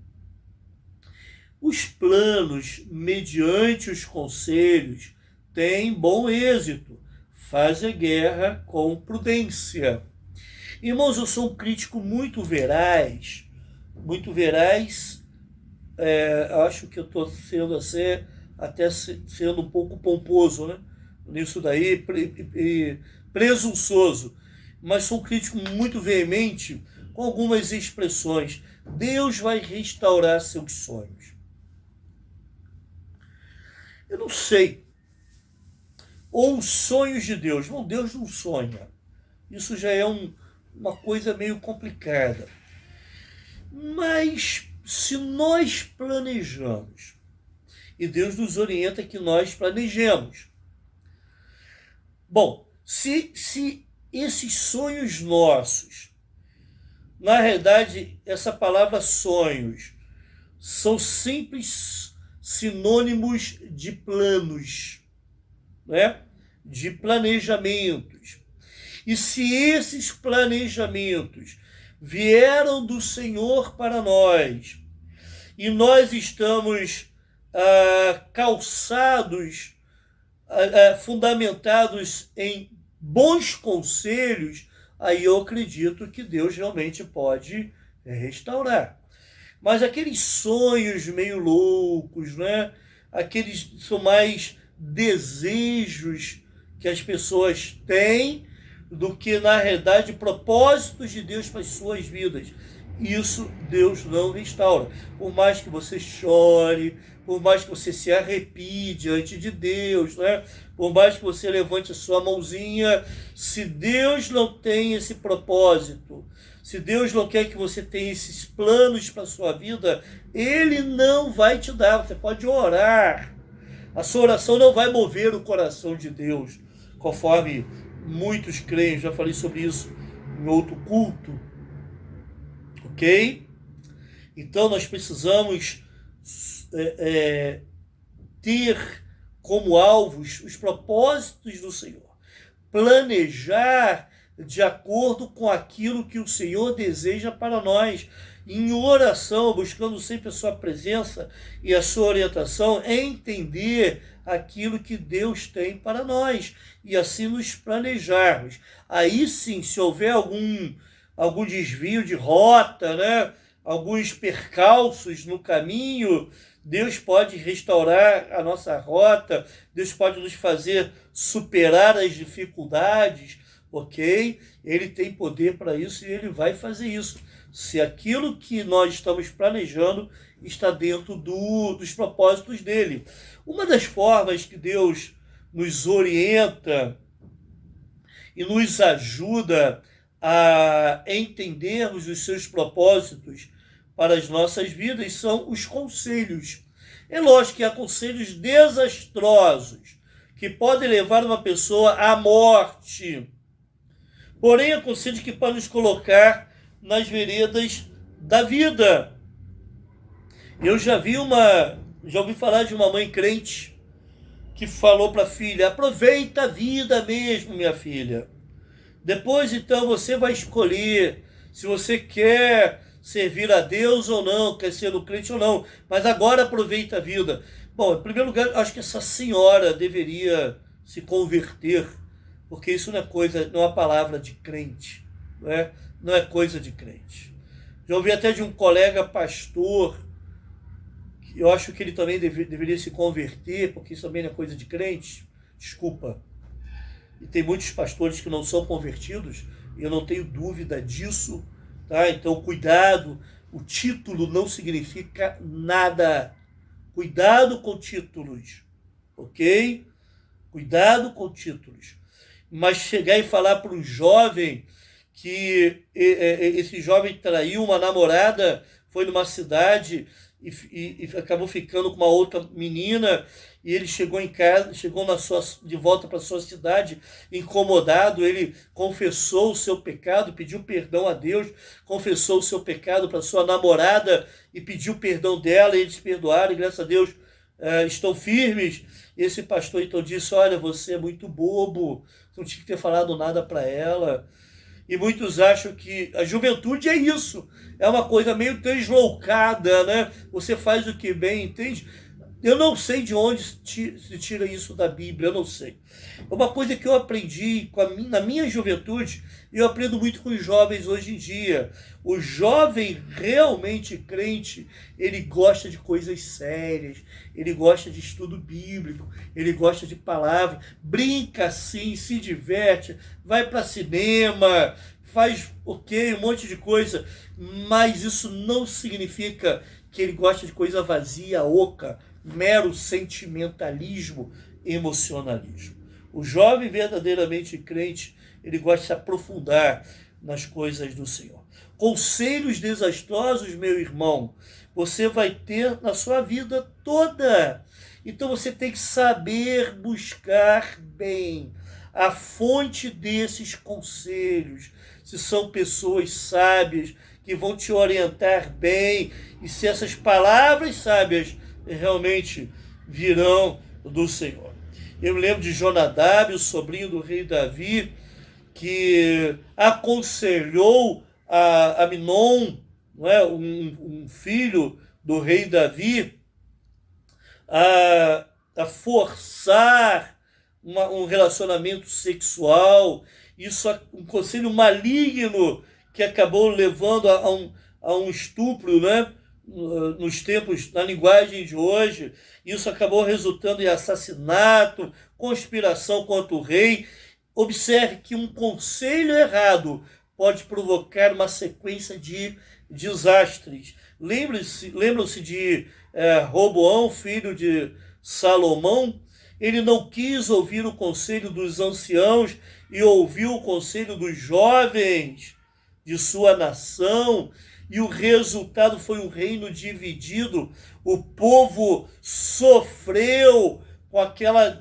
Os planos, mediante os conselhos, têm bom êxito. Faz a guerra com prudência. Irmãos, eu sou um crítico muito veraz. Acho que eu estou sendo assim, até sendo um pouco pomposo, né? Nisso daí, presunçoso. Mas sou um crítico muito veemente com algumas expressões. Deus vai restaurar seus sonhos. Eu não sei. Ou os sonhos de Deus. Não, Deus não sonha. Isso já é uma coisa meio complicada. Mas se nós planejamos, e Deus nos orienta que nós planejemos. Bom, se esses sonhos nossos, na realidade, essa palavra sonhos, são simples sinônimos de planos, né? De planejamentos. E se esses planejamentos vieram do Senhor para nós, e nós estamos calçados, fundamentados em bons conselhos, aí eu acredito que Deus realmente pode restaurar. Mas aqueles sonhos meio loucos, né? Aqueles são mais desejos que as pessoas têm do que, na realidade, propósitos de Deus para as suas vidas. Isso Deus não restaura. Por mais que você chore, por mais que você se arrepie diante de Deus, né? Por mais que você levante a sua mãozinha, se Deus não tem esse propósito, se Deus não quer que você tenha esses planos para a sua vida, Ele não vai te dar. Você pode orar. A sua oração não vai mover o coração de Deus, conforme muitos creem. Já falei sobre isso em outro culto. Ok? Então nós precisamos ter como alvos os propósitos do Senhor. Planejar de acordo com aquilo que o Senhor deseja para nós. Em oração, buscando sempre a sua presença e a sua orientação, entender aquilo que Deus tem para nós e assim nos planejarmos. Aí sim, se houver algum desvio de rota, né? Alguns percalços no caminho, Deus pode restaurar a nossa rota, Deus pode nos fazer superar as dificuldades, ok? Ele tem poder para isso e Ele vai fazer isso, se aquilo que nós estamos planejando está dentro dos propósitos dele. Uma das formas que Deus nos orienta e nos ajuda a entendermos os seus propósitos para as nossas vidas são os conselhos. É lógico que há conselhos desastrosos que podem levar uma pessoa à morte. Porém, há conselhos que podem nos colocar nas veredas da vida. Eu já ouvi falar de uma mãe crente que falou para a filha: aproveita a vida mesmo, minha filha. Depois, então, você vai escolher se você quer servir a Deus ou não, quer ser um crente ou não. Mas agora aproveita a vida. Bom, em primeiro lugar, acho que essa senhora deveria se converter, porque isso não é uma palavra de crente, não é coisa de crente. Já ouvi até de um colega pastor, que eu acho que ele também deveria se converter, porque isso também não é coisa de crente. Desculpa. E tem muitos pastores que não são convertidos, eu não tenho dúvida disso, tá? Então, cuidado, o título não significa nada. Cuidado com títulos, ok? Cuidado com títulos. Mas chegar e falar para um jovem que esse jovem traiu uma namorada, foi numa cidade e acabou ficando com uma outra menina, e ele chegou em casa, de volta para sua cidade, incomodado, ele confessou o seu pecado, pediu perdão a Deus, confessou o seu pecado para sua namorada e pediu perdão dela, e eles perdoaram, e graças a Deus estão firmes. E esse pastor então disse: olha, você é muito bobo, você não tinha que ter falado nada para ela. E muitos acham que a juventude é isso, é uma coisa meio desloucada, né? Você faz o que bem, entende? Eu não sei de onde se tira isso da Bíblia, eu não sei. É uma coisa que eu aprendi na minha juventude, e eu aprendo muito com os jovens hoje em dia. O jovem realmente crente, ele gosta de coisas sérias, ele gosta de estudo bíblico, ele gosta de palavra, brinca assim, se diverte, vai para cinema, faz um monte de coisa, mas isso não significa que ele gosta de coisa vazia, oca, mero sentimentalismo, emocionalismo. O jovem verdadeiramente crente, ele gosta de se aprofundar nas coisas do Senhor. Conselhos desastrosos, meu irmão, você vai ter na sua vida toda. Então você tem que saber buscar bem a fonte desses conselhos, se são pessoas sábias que vão te orientar bem, e se essas palavras sábias realmente virão do Senhor. Eu lembro de Jonadab, o sobrinho do rei Davi, que aconselhou a Aminon, não é? um filho do rei Davi, a forçar um relacionamento sexual. Isso é um conselho maligno que acabou levando a um estupro, né? nos tempos, na linguagem de hoje, isso acabou resultando em assassinato, conspiração contra o rei. Observe que um conselho errado pode provocar uma sequência de desastres. Lembram-se de Roboão, filho de Salomão? Ele não quis ouvir o conselho dos anciãos e ouviu o conselho dos jovens de sua nação, e o resultado foi um reino dividido. O povo sofreu com aquelas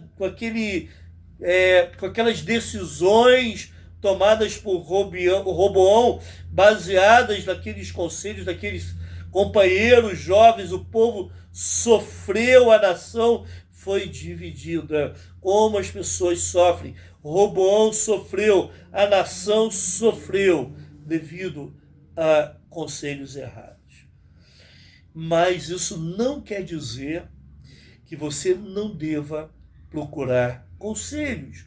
decisões tomadas por Roboão, baseadas naqueles conselhos, daqueles companheiros jovens. O povo sofreu, a nação foi dividida. Como as pessoas sofrem. Roboão sofreu, a nação sofreu devido a conselhos errados. Mas isso não quer dizer que você não deva procurar conselhos.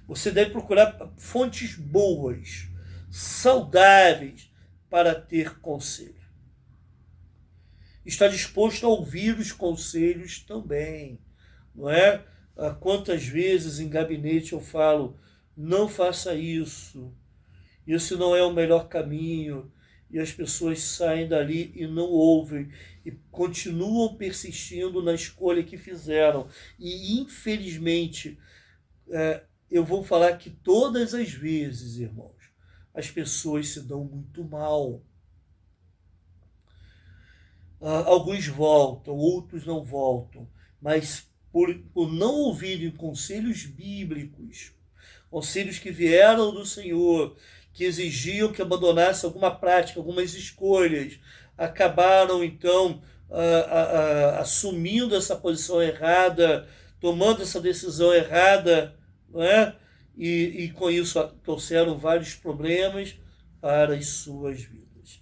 Você deve procurar fontes boas, saudáveis, para ter conselho. Está disposto a ouvir os conselhos também, não é? Quantas vezes em gabinete eu falo, não faça isso não é o melhor caminho, e as pessoas saem dali e não ouvem, e continuam persistindo na escolha que fizeram. E, infelizmente, eu vou falar que todas as vezes, irmãos, as pessoas se dão muito mal. Alguns voltam, outros não voltam, mas por não ouvirem conselhos bíblicos, conselhos que vieram do Senhor, que exigiam que abandonasse alguma prática, algumas escolhas, acabaram então assumindo essa posição errada, tomando essa decisão errada, não é? E com isso trouxeram vários problemas para as suas vidas.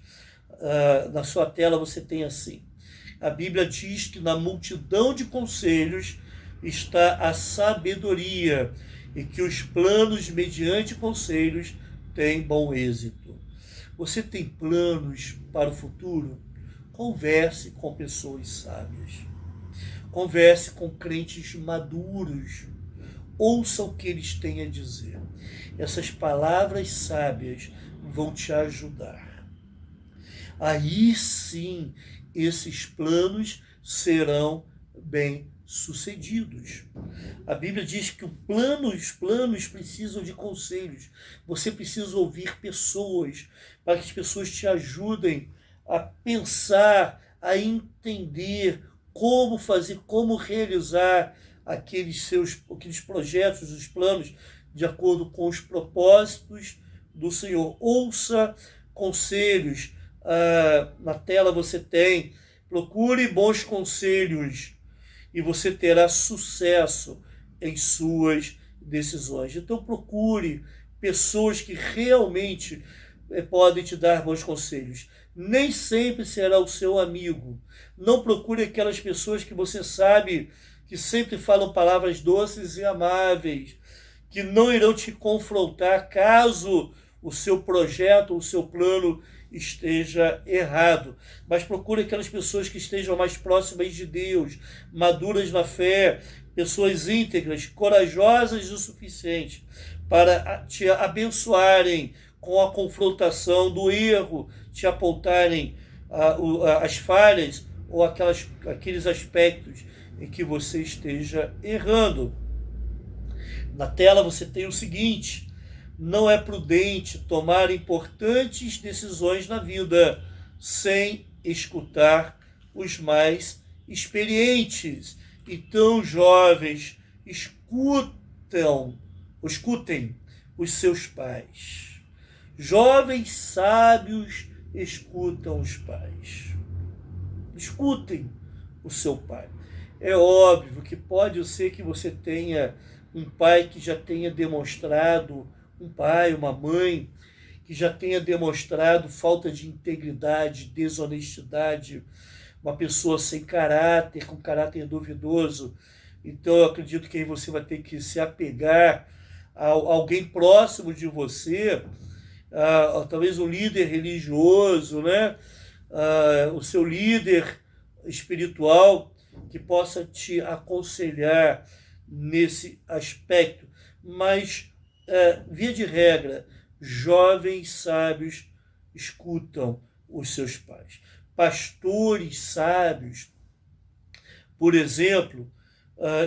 Na sua tela você tem assim: a Bíblia diz que na multidão de conselhos está a sabedoria, e que os planos mediante conselhos têm bom êxito. Você tem planos para o futuro? Converse com pessoas sábias. Converse com crentes maduros. Ouça o que eles têm a dizer. Essas palavras sábias vão te ajudar. Aí sim, esses planos serão bem-sucedidos. A Bíblia diz que os planos precisam de conselhos. Você precisa ouvir pessoas, para que as pessoas te ajudem a pensar, a entender como fazer, como realizar aqueles projetos, os planos, de acordo com os propósitos do Senhor. Ouça conselhos. Na tela você tem: procure bons conselhos e você terá sucesso em suas decisões. Então procure pessoas que realmente podem te dar bons conselhos. Nem sempre será o seu amigo. Não procure aquelas pessoas que você sabe que sempre falam palavras doces e amáveis, que não irão te confrontar caso o seu projeto, o seu plano esteja errado. Mas procure aquelas pessoas que estejam mais próximas de Deus, maduras na fé, pessoas íntegras, corajosas o suficiente para te abençoarem com a confrontação do erro, te apontarem as falhas ou aqueles aspectos em que você esteja errando. Na tela você tem o seguinte: não é prudente tomar importantes decisões na vida sem escutar os mais experientes. Então, jovens, escutem os seus pais. Jovens sábios escutam os pais. Escutem o seu pai. É óbvio que pode ser que você tenha um pai que já tenha demonstrado, um pai, uma mãe, que já tenha demonstrado falta de integridade, desonestidade, uma pessoa sem caráter, com caráter duvidoso. Então eu acredito que aí você vai ter que se apegar a alguém próximo de você, talvez um líder religioso, né? o seu líder espiritual que possa te aconselhar nesse aspecto. Mas, via de regra, jovens sábios escutam os seus pais. Pastores sábios, por exemplo,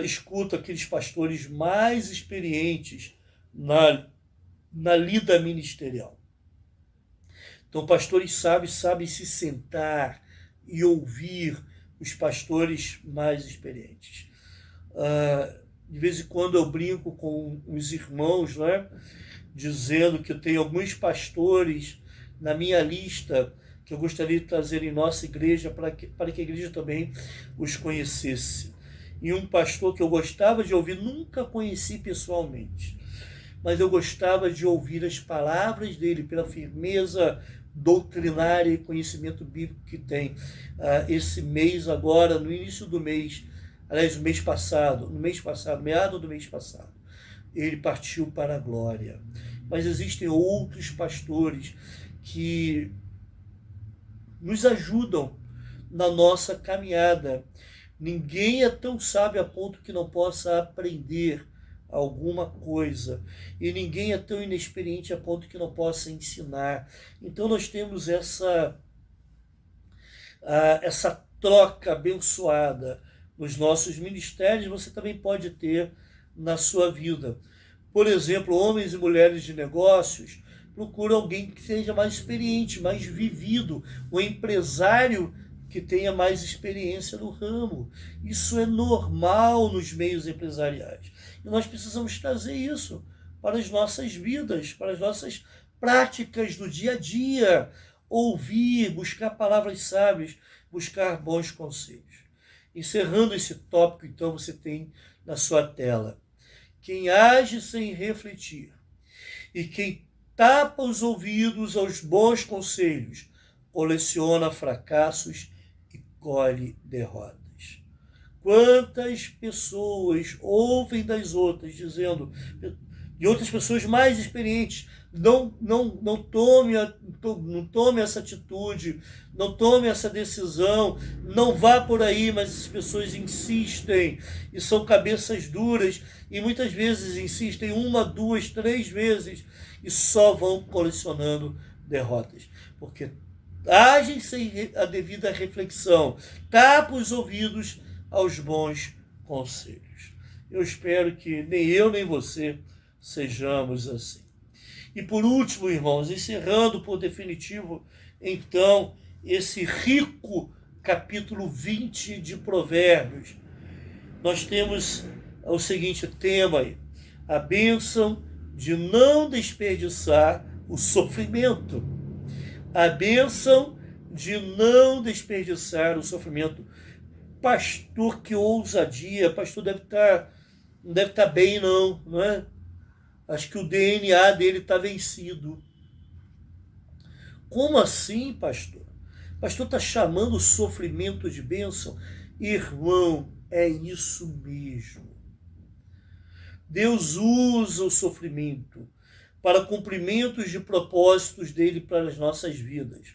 escutam aqueles pastores mais experientes na lida ministerial. Então, pastores sábios sabem se sentar e ouvir os pastores mais experientes. De vez em quando eu brinco com os irmãos, né, dizendo que eu tenho alguns pastores na minha lista que eu gostaria de trazer em nossa igreja para que a igreja também os conhecesse. E um pastor que eu gostava de ouvir, nunca conheci pessoalmente, mas eu gostava de ouvir as palavras dele pela firmeza doutrinária e conhecimento bíblico que tem. Esse mês agora, no início do mês, aliás, no mês passado, meado do mês passado, ele partiu para a glória. Mas existem outros pastores que nos ajudam na nossa caminhada. Ninguém é tão sábio a ponto que não possa aprender alguma coisa, e ninguém é tão inexperiente a ponto que não possa ensinar. Então nós temos essa troca abençoada nos nossos ministérios. Você também pode ter na sua vida. Por exemplo, homens e mulheres de negócios procuram alguém que seja mais experiente, mais vivido, um empresário que tenha mais experiência no ramo. Isso é normal nos meios empresariais. E nós precisamos trazer isso para as nossas vidas, para as nossas práticas do dia a dia. Ouvir, buscar palavras sábias, buscar bons conselhos. Encerrando esse tópico, então, você tem na sua tela: quem age sem refletir e quem tapa os ouvidos aos bons conselhos coleciona fracassos e colhe derrotas. Quantas pessoas ouvem das outras, dizendo, de outras pessoas mais experientes, não tome essa atitude, não tome essa decisão, não vá por aí, mas as pessoas insistem e são cabeças duras e muitas vezes insistem 1, 2, 3 vezes e só vão colecionando derrotas, porque agem sem a devida reflexão, tapam os ouvidos aos bons conselhos. Eu espero que nem eu nem você sejamos assim. E por último, irmãos, encerrando por definitivo, então, esse rico capítulo 20 de Provérbios, nós temos o seguinte tema aí: a bênção de não desperdiçar o sofrimento. A bênção de não desperdiçar o sofrimento. Pastor, que ousadia! Pastor não deve estar bem, não é? Acho que o DNA dele está vencido. Como assim, pastor? O pastor está chamando o sofrimento de bênção? Irmão, é isso mesmo. Deus usa o sofrimento para cumprimentos de propósitos dele para as nossas vidas.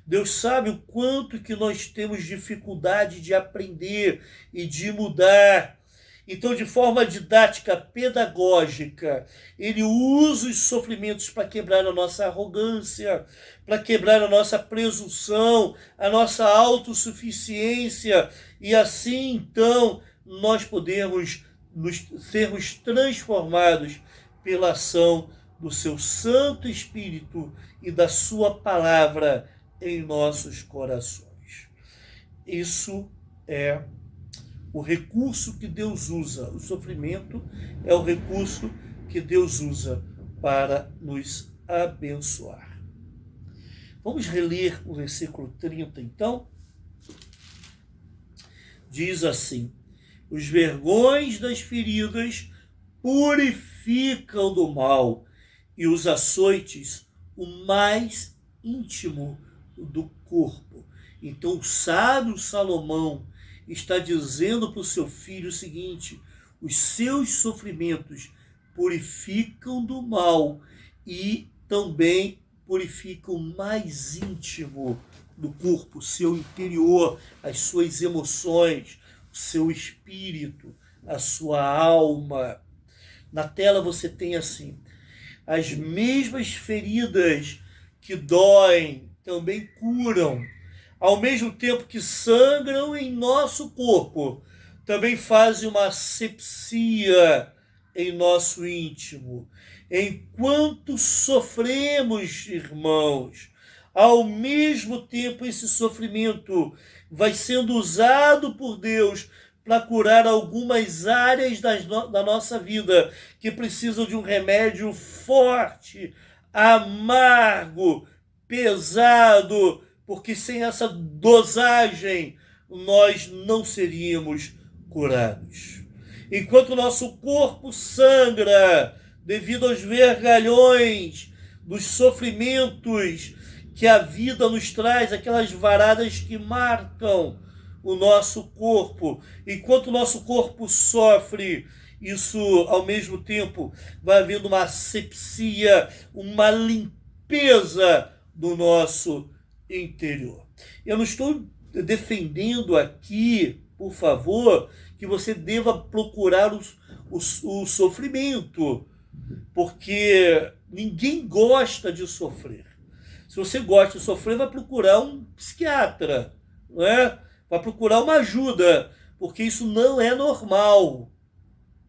Deus sabe o quanto que nós temos dificuldade de aprender e de mudar. Então, de forma didática, pedagógica, ele usa os sofrimentos para quebrar a nossa arrogância, para quebrar a nossa presunção, a nossa autossuficiência, e assim, então, nós podemos sermos transformados pela ação do seu Santo Espírito e da sua palavra em nossos corações. Isso é o recurso que Deus usa. O sofrimento é o recurso que Deus usa para nos abençoar. Vamos reler o versículo 30, então. Diz assim: os vergões das feridas purificam do mal, e os açoites o mais íntimo do corpo. Então, o sábio Salomão está dizendo para o seu filho o seguinte: os seus sofrimentos purificam do mal e também purifica o mais íntimo do corpo, o seu interior, as suas emoções, o seu espírito, a sua alma. Na tela você tem assim, as mesmas feridas que doem também curam, ao mesmo tempo que sangram em nosso corpo, também fazem uma asepsia em nosso íntimo. Enquanto sofremos, irmãos, ao mesmo tempo esse sofrimento vai sendo usado por Deus para curar algumas áreas da nossa vida que precisam de um remédio forte, amargo, pesado, porque sem essa dosagem nós não seríamos curados. Enquanto o nosso corpo sangra devido aos vergalhões dos sofrimentos que a vida nos traz, aquelas varadas que marcam o nosso corpo, enquanto o nosso corpo sofre, isso ao mesmo tempo vai havendo uma asepsia, uma limpeza do nosso interior. Eu não estou defendendo aqui, por favor, que você deva procurar o sofrimento, porque ninguém gosta de sofrer. Se você gosta de sofrer, vai procurar um psiquiatra, não é? Vai procurar uma ajuda, porque isso não é normal,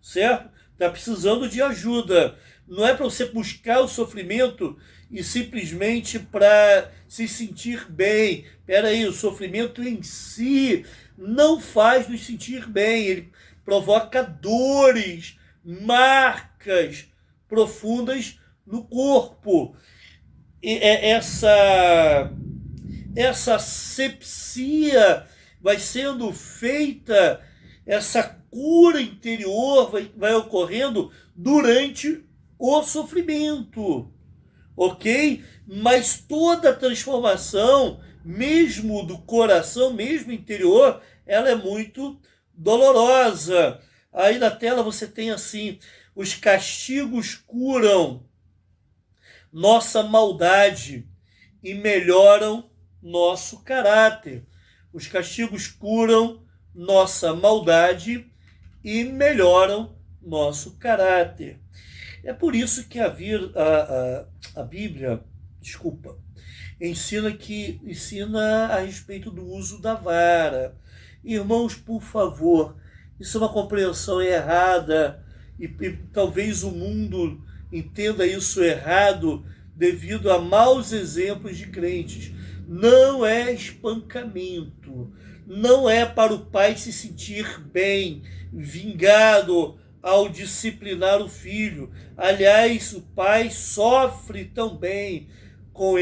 certo? Está precisando de ajuda. Não é para você buscar o sofrimento e simplesmente para se sentir bem. Espera aí, o sofrimento em si não faz nos sentir bem. Ele provoca dores, marcas profundas no corpo. E essa asepsia vai sendo feita, essa cura interior vai ocorrendo durante o sofrimento, ok? Mas toda a transformação, mesmo do coração, mesmo interior, ela é muito dolorosa. Aí na tela você tem assim, os castigos curam nossa maldade e melhoram nosso caráter. Os castigos curam nossa maldade e melhoram nosso caráter. É por isso que a Bíblia, ensina a respeito do uso da vara. Irmãos, por favor, isso é uma compreensão errada e talvez o mundo entenda isso errado devido a maus exemplos de crentes. Não é espancamento, não é para o pai se sentir bem, vingado ao disciplinar o filho. Aliás, o pai sofre também com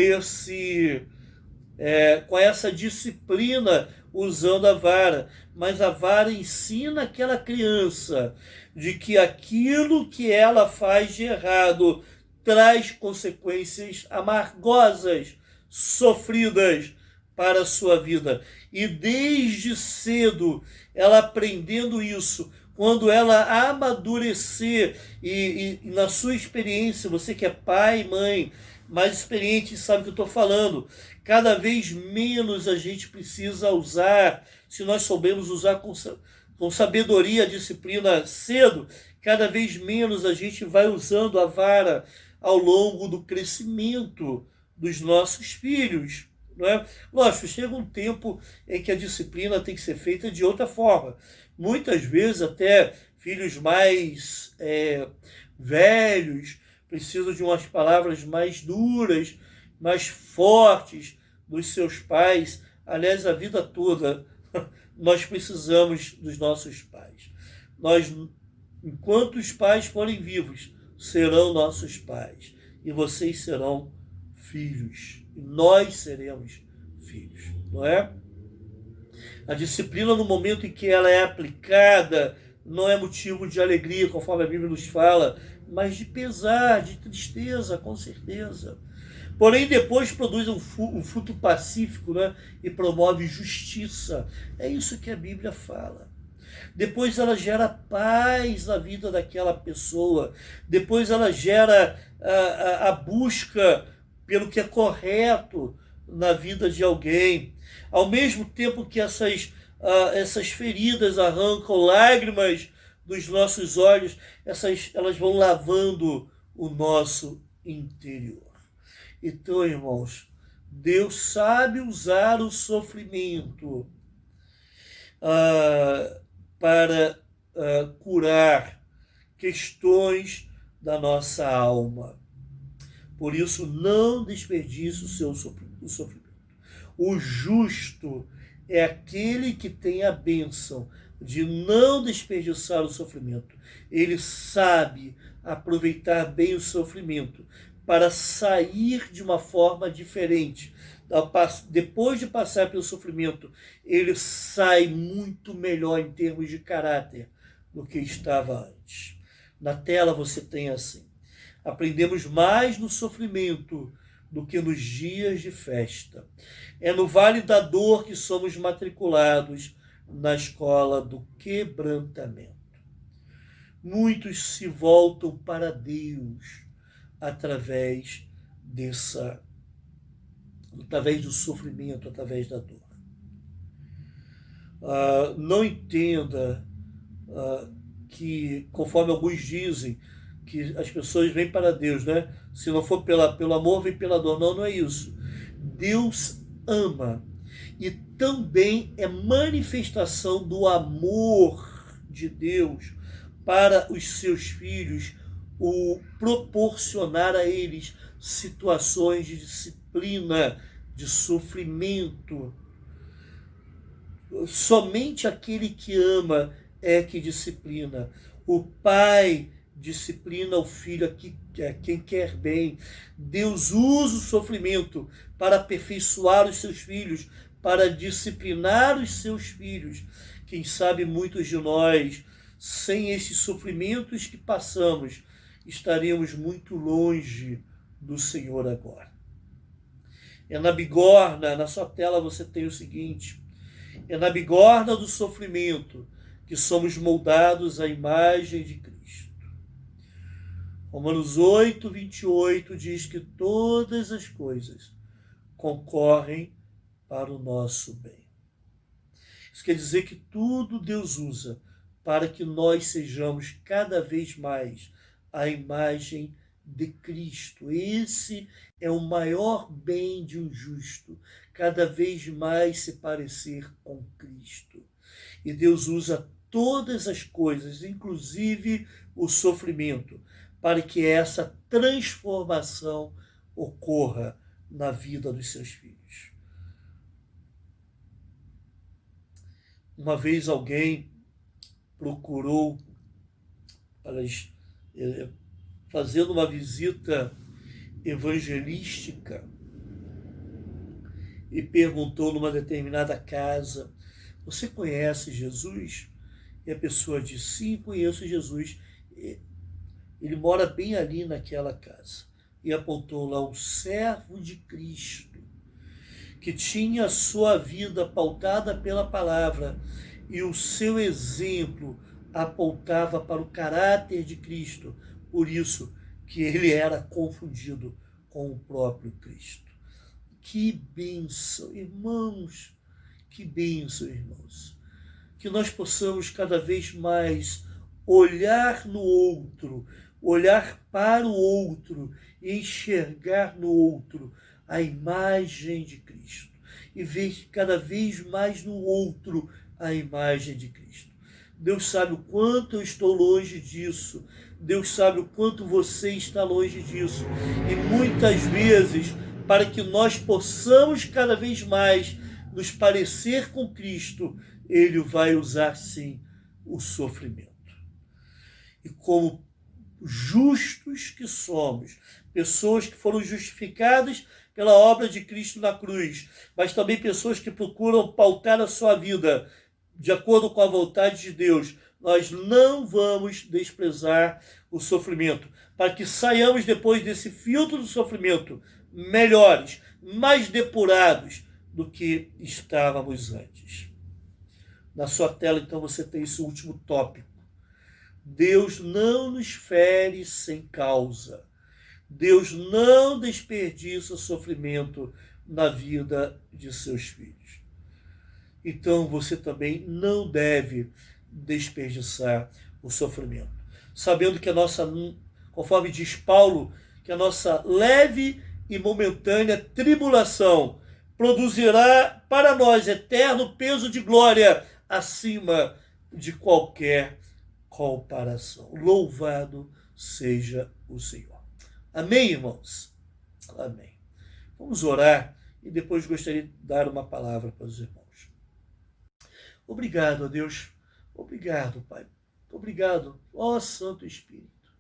essa disciplina usando a vara, mas a vara ensina aquela criança de que aquilo que ela faz de errado traz consequências amargosas, sofridas para a sua vida. E desde cedo, ela aprendendo isso, quando ela amadurecer, e na sua experiência, você que é pai e mãe, mais experiente, sabe o que eu estou falando, cada vez menos a gente precisa usar, se nós soubermos usar com sabedoria a disciplina cedo, cada vez menos a gente vai usando a vara ao longo do crescimento dos nossos filhos. Não é? Lógico, chega um tempo em que a disciplina tem que ser feita de outra forma. Muitas vezes até filhos mais velhos precisam de umas palavras mais duras, mais fortes dos seus pais. Aliás, a vida toda nós precisamos dos nossos pais. Nós, enquanto os pais forem vivos, serão nossos pais. E vocês serão filhos. E nós seremos filhos. Não é? A disciplina, no momento em que ela é aplicada, não é motivo de alegria, conforme a Bíblia nos fala, mas de pesar, de tristeza, com certeza. Porém, depois produz um fruto pacífico, né? E promove justiça. É isso que a Bíblia fala. Depois ela gera paz na vida daquela pessoa. Depois ela gera a busca pelo que é correto na vida de alguém. Ao mesmo tempo que essas feridas arrancam lágrimas dos nossos olhos, elas vão lavando o nosso interior. Então, irmãos, Deus sabe usar o sofrimento para curar questões da nossa alma. Por isso, não desperdice o sofrimento. O justo é aquele que tem a bênção de não desperdiçar o sofrimento. Ele sabe aproveitar bem o sofrimento para sair de uma forma diferente. Depois de passar pelo sofrimento, ele sai muito melhor em termos de caráter do que estava antes. Na tela você tem assim: aprendemos mais no sofrimento do que nos dias de festa. É no vale da dor que somos matriculados na escola do quebrantamento. Muitos se voltam para Deus através do sofrimento, através da dor. Não entenda que, conforme alguns dizem, que as pessoas vêm para Deus, né? Se não for pelo amor, vem pela dor. Não, não é isso. Deus ama e também é manifestação do amor de Deus para os seus filhos, o proporcionar a eles situações de disciplina, de sofrimento. Somente aquele que ama é que disciplina. O pai disciplina o filho a quem quer bem. Deus usa o sofrimento para aperfeiçoar os seus filhos, para disciplinar os seus filhos. Quem sabe muitos de nós, sem esses sofrimentos que passamos, estaríamos muito longe do Senhor agora. É na bigorna, na sua tela você tem o seguinte: é na bigorna do sofrimento que somos moldados à imagem de Cristo. Romanos 8, 28 diz que todas as coisas concorrem para o nosso bem. Isso quer dizer que tudo Deus usa para que nós sejamos cada vez mais a imagem de Cristo. Esse é o maior bem de um justo, cada vez mais se parecer com Cristo. E Deus usa todas as coisas, inclusive o sofrimento, para que essa transformação ocorra na vida dos seus filhos. Uma vez alguém procurou, fazendo uma visita evangelística, e perguntou numa determinada casa: você conhece Jesus? E a pessoa disse: sim, conheço Jesus. Ele mora bem ali naquela casa. E apontou lá um servo de Cristo, que tinha a sua vida pautada pela palavra, e o seu exemplo apontava para o caráter de Cristo. Por isso que ele era confundido com o próprio Cristo. Que bênção, irmãos! Que bênção, irmãos! Que nós possamos cada vez mais olhar no outro, olhar para o outro e enxergar no outro a imagem de Cristo. E ver cada vez mais no outro a imagem de Cristo. Deus sabe o quanto eu estou longe disso. Deus sabe o quanto você está longe disso. E muitas vezes, para que nós possamos cada vez mais nos parecer com Cristo, Ele vai usar, sim, o sofrimento. E como justos que somos, pessoas que foram justificadas pela obra de Cristo na cruz, mas também pessoas que procuram pautar a sua vida de acordo com a vontade de Deus, nós não vamos desprezar o sofrimento, para que saiamos depois desse filtro do sofrimento melhores, mais depurados do que estávamos antes. Na sua tela, então, você tem esse último tópico. Deus não nos fere sem causa. Deus não desperdiça sofrimento na vida de seus filhos. Então você também não deve desperdiçar o sofrimento, sabendo que conforme diz Paulo, que a nossa leve e momentânea tribulação produzirá para nós eterno peso de glória acima de qualquer comparação. Louvado seja o Senhor. Amém, irmãos? Amém. Vamos orar e depois gostaria de dar uma palavra para os irmãos. Obrigado, a Deus. Obrigado, Pai. Obrigado, ó Santo Espírito,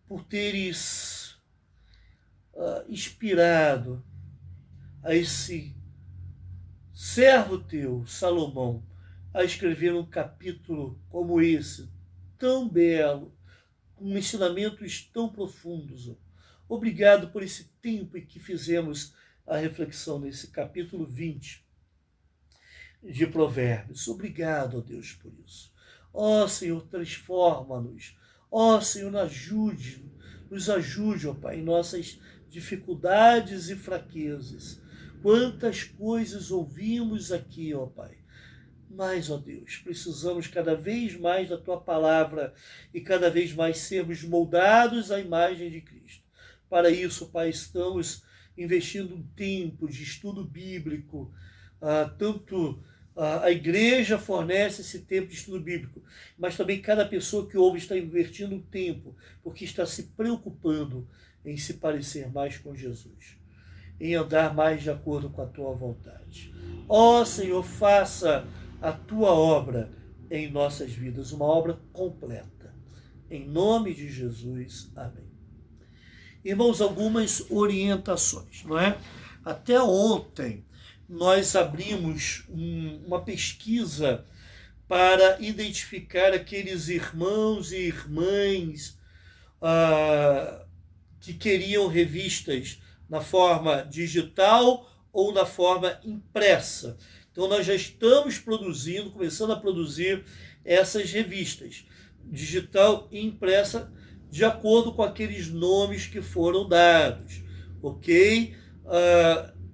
por teres inspirado a esse servo teu, Salomão, a escrever um capítulo como esse, tão belo, com ensinamentos tão profundos. Obrigado por esse tempo em que fizemos a reflexão nesse capítulo 20 de Provérbios. Obrigado, ó Deus, por isso. Ó Senhor, transforma-nos. Ó Senhor, nos ajude, ó Pai, em nossas dificuldades e fraquezas. Quantas coisas ouvimos aqui, ó Pai. Mas, ó Deus, precisamos cada vez mais da Tua palavra e cada vez mais sermos moldados à imagem de Cristo. Para isso, Pai, estamos investindo um tempo de estudo bíblico. Tanto a igreja fornece esse tempo de estudo bíblico, mas também cada pessoa que ouve está invertindo um tempo, porque está se preocupando em se parecer mais com Jesus, em andar mais de acordo com a Tua vontade. Ó Senhor, faça a Tua obra em nossas vidas, uma obra completa. Em nome de Jesus, amém. Irmãos, algumas orientações, não é? Até ontem nós abrimos uma pesquisa para identificar aqueles irmãos e irmãs que queriam revistas na forma digital ou na forma impressa. Então nós já estamos começando a produzir essas revistas, digital e impressa, de acordo com aqueles nomes que foram dados, ok?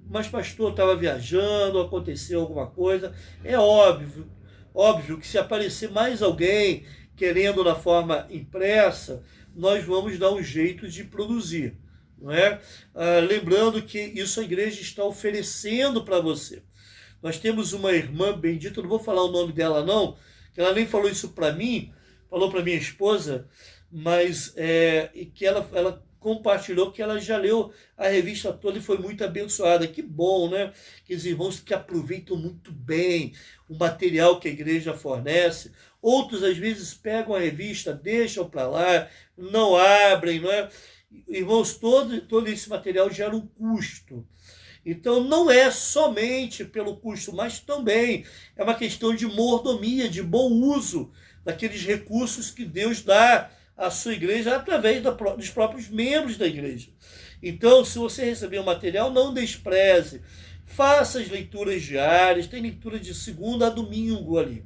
Mas pastor, estava viajando, aconteceu alguma coisa. É óbvio que se aparecer mais alguém querendo na forma impressa, nós vamos dar um jeito de produzir, não é? Lembrando que isso a igreja está oferecendo para você. Nós temos uma irmã bendita, não vou falar o nome dela não, que ela nem falou isso para mim, falou para minha esposa, mas que ela compartilhou que ela já leu a revista toda e foi muito abençoada. Que bom, né? Que os irmãos que aproveitam muito bem o material que a igreja fornece. Outros, às vezes, pegam a revista, deixam para lá, não abrem, não é? Irmãos, todo esse material gera um custo. Então, não é somente pelo custo, mas também é uma questão de mordomia, de bom uso daqueles recursos que Deus dá à sua igreja através dos próprios membros da igreja. Então, se você receber o material, não despreze. Faça as leituras diárias, tem leitura de segunda a domingo ali.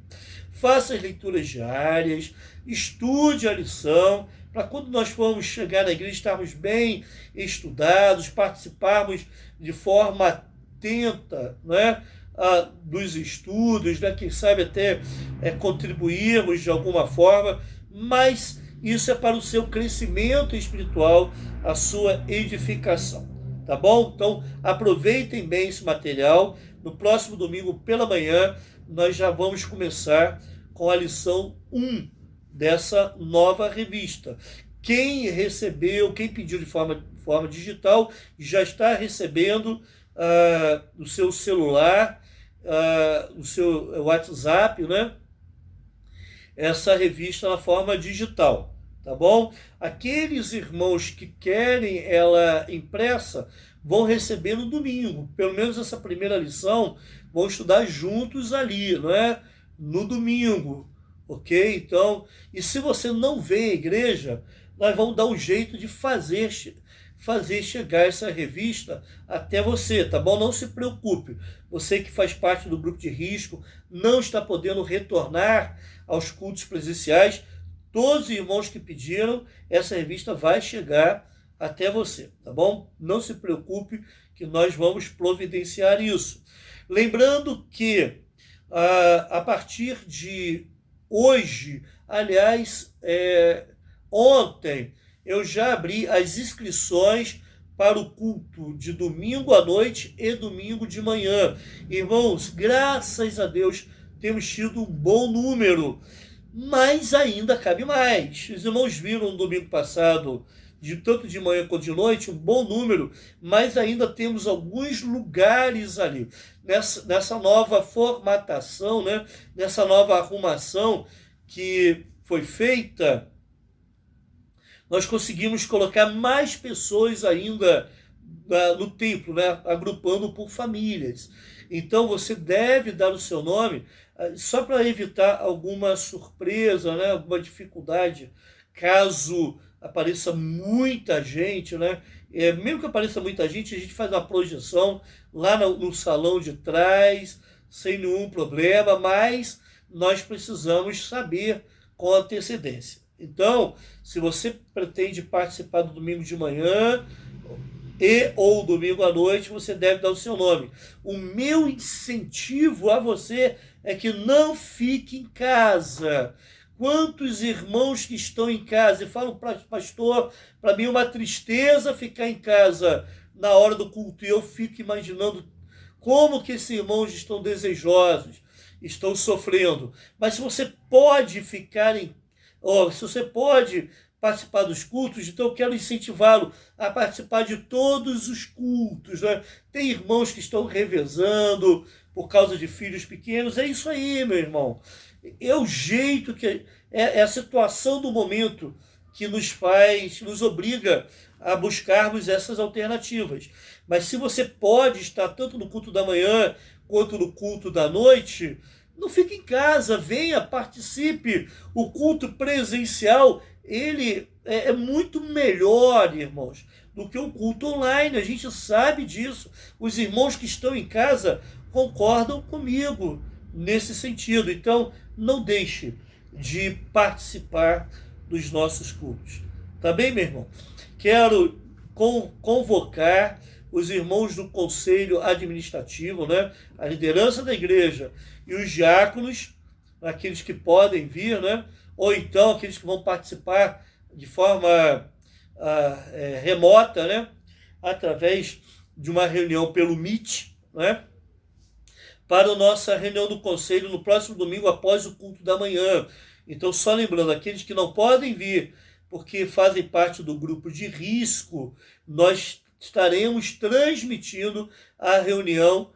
Faça as leituras diárias, estude a lição, para quando nós formos chegar na igreja, estarmos bem estudados, participarmos de forma atenta, né, dos estudos, né, quem sabe até contribuirmos de alguma forma, mas isso é para o seu crescimento espiritual, a sua edificação, tá bom? Então, aproveitem bem esse material. No próximo domingo, pela manhã, nós já vamos começar com a lição 1 dessa nova revista. Quem recebeu, quem pediu de forma digital, já está recebendo no seu celular, no seu WhatsApp, né? Essa revista na forma digital, tá bom? Aqueles irmãos que querem ela impressa vão receber no domingo, pelo menos essa primeira lição, vão estudar juntos ali, não é? No domingo, ok? Então, e se você não vem à igreja, nós vamos dar um jeito de fazer chegar essa revista até você, tá bom? Não se preocupe. Você que faz parte do grupo de risco, não está podendo retornar aos cultos presenciais, Todos os irmãos que pediram, essa revista vai chegar até você, tá bom? Não se preocupe que nós vamos providenciar isso. Lembrando que a partir de hoje, aliás, ontem, eu já abri as inscrições para o culto de domingo à noite e domingo de manhã. Irmãos, graças a Deus, temos tido um bom número, mas ainda cabe mais. Os irmãos viram no domingo passado, tanto de manhã quanto de noite, um bom número, mas ainda temos alguns lugares ali. Nessa nova formatação, né? Nessa nova arrumação que foi feita, nós conseguimos colocar mais pessoas ainda no templo, né? Agrupando por famílias. Então você deve dar o seu nome, só para evitar alguma surpresa, né? Alguma dificuldade, caso apareça muita gente, né? Mesmo que apareça muita gente, a gente faz uma projeção lá no salão de trás, sem nenhum problema, mas nós precisamos saber com antecedência. Então, se você pretende participar do domingo de manhã ou domingo à noite, você deve dar o seu nome. O meu incentivo a você é que não fique em casa. Quantos irmãos que estão em casa e falam para o pastor, para mim é uma tristeza ficar em casa na hora do culto, e eu fico imaginando como que esses irmãos estão desejosos, estão sofrendo. Mas se você pode se você pode participar dos cultos, então eu quero incentivá-lo a participar de todos os cultos, né? Tem irmãos que estão revezando por causa de filhos pequenos, é isso aí, meu irmão. É o jeito que é a situação do momento que nos obriga a buscarmos essas alternativas. Mas se você pode estar tanto no culto da manhã quanto no culto da noite, não fique em casa, venha, participe. O culto presencial, ele é muito melhor, irmãos, do que o culto online. A gente sabe disso. Os irmãos que estão em casa concordam comigo nesse sentido. Então, não deixe de participar dos nossos cultos. Tá bem, meu irmão? Quero convocar os irmãos do conselho administrativo, né? A liderança da igreja e os diáconos, aqueles que podem vir, né? Ou então aqueles que vão participar de forma remota, né? Através de uma reunião pelo Meet, né? Para a nossa reunião do conselho no próximo domingo após o culto da manhã. Então, só lembrando, aqueles que não podem vir porque fazem parte do grupo de risco, nós estaremos transmitindo a reunião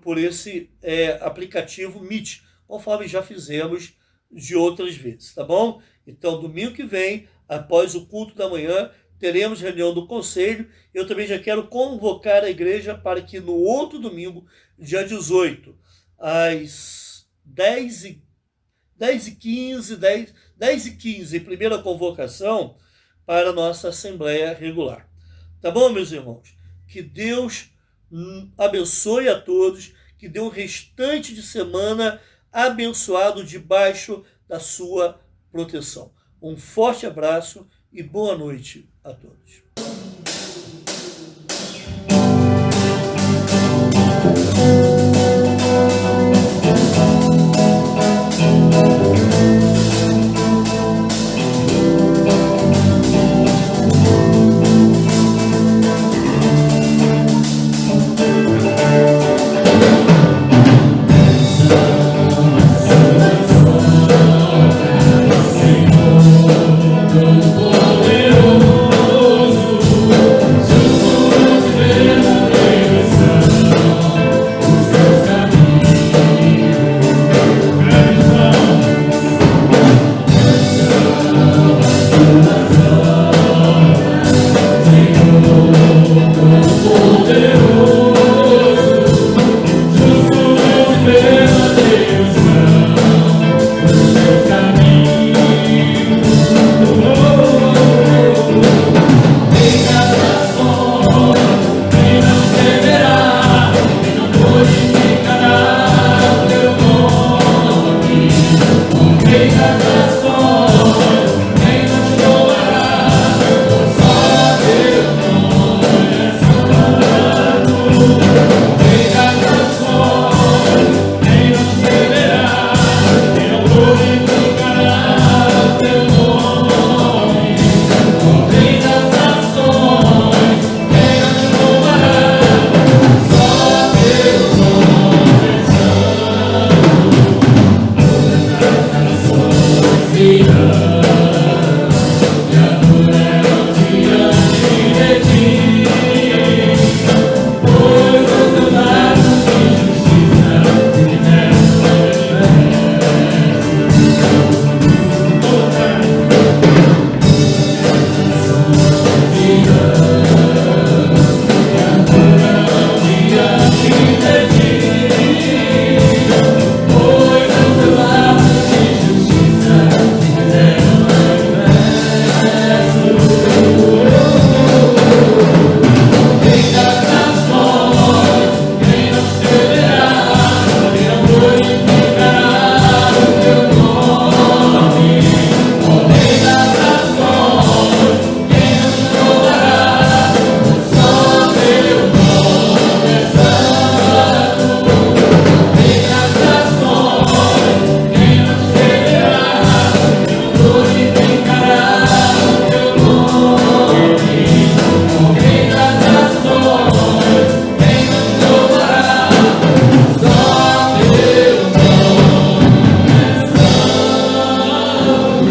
por esse aplicativo Meet, conforme já fizemos de outras vezes, tá bom? Então, domingo que vem, após o culto da manhã, teremos reunião do conselho. Eu também já quero convocar a igreja para que no outro domingo, dia 18, às 10h15, primeira convocação para a nossa Assembleia Regular. Tá bom, meus irmãos? Que Deus abençoe a todos, que dê um restante de semana abençoado debaixo da sua proteção. Um forte abraço e boa noite a todos. Poderoso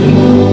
Senhor.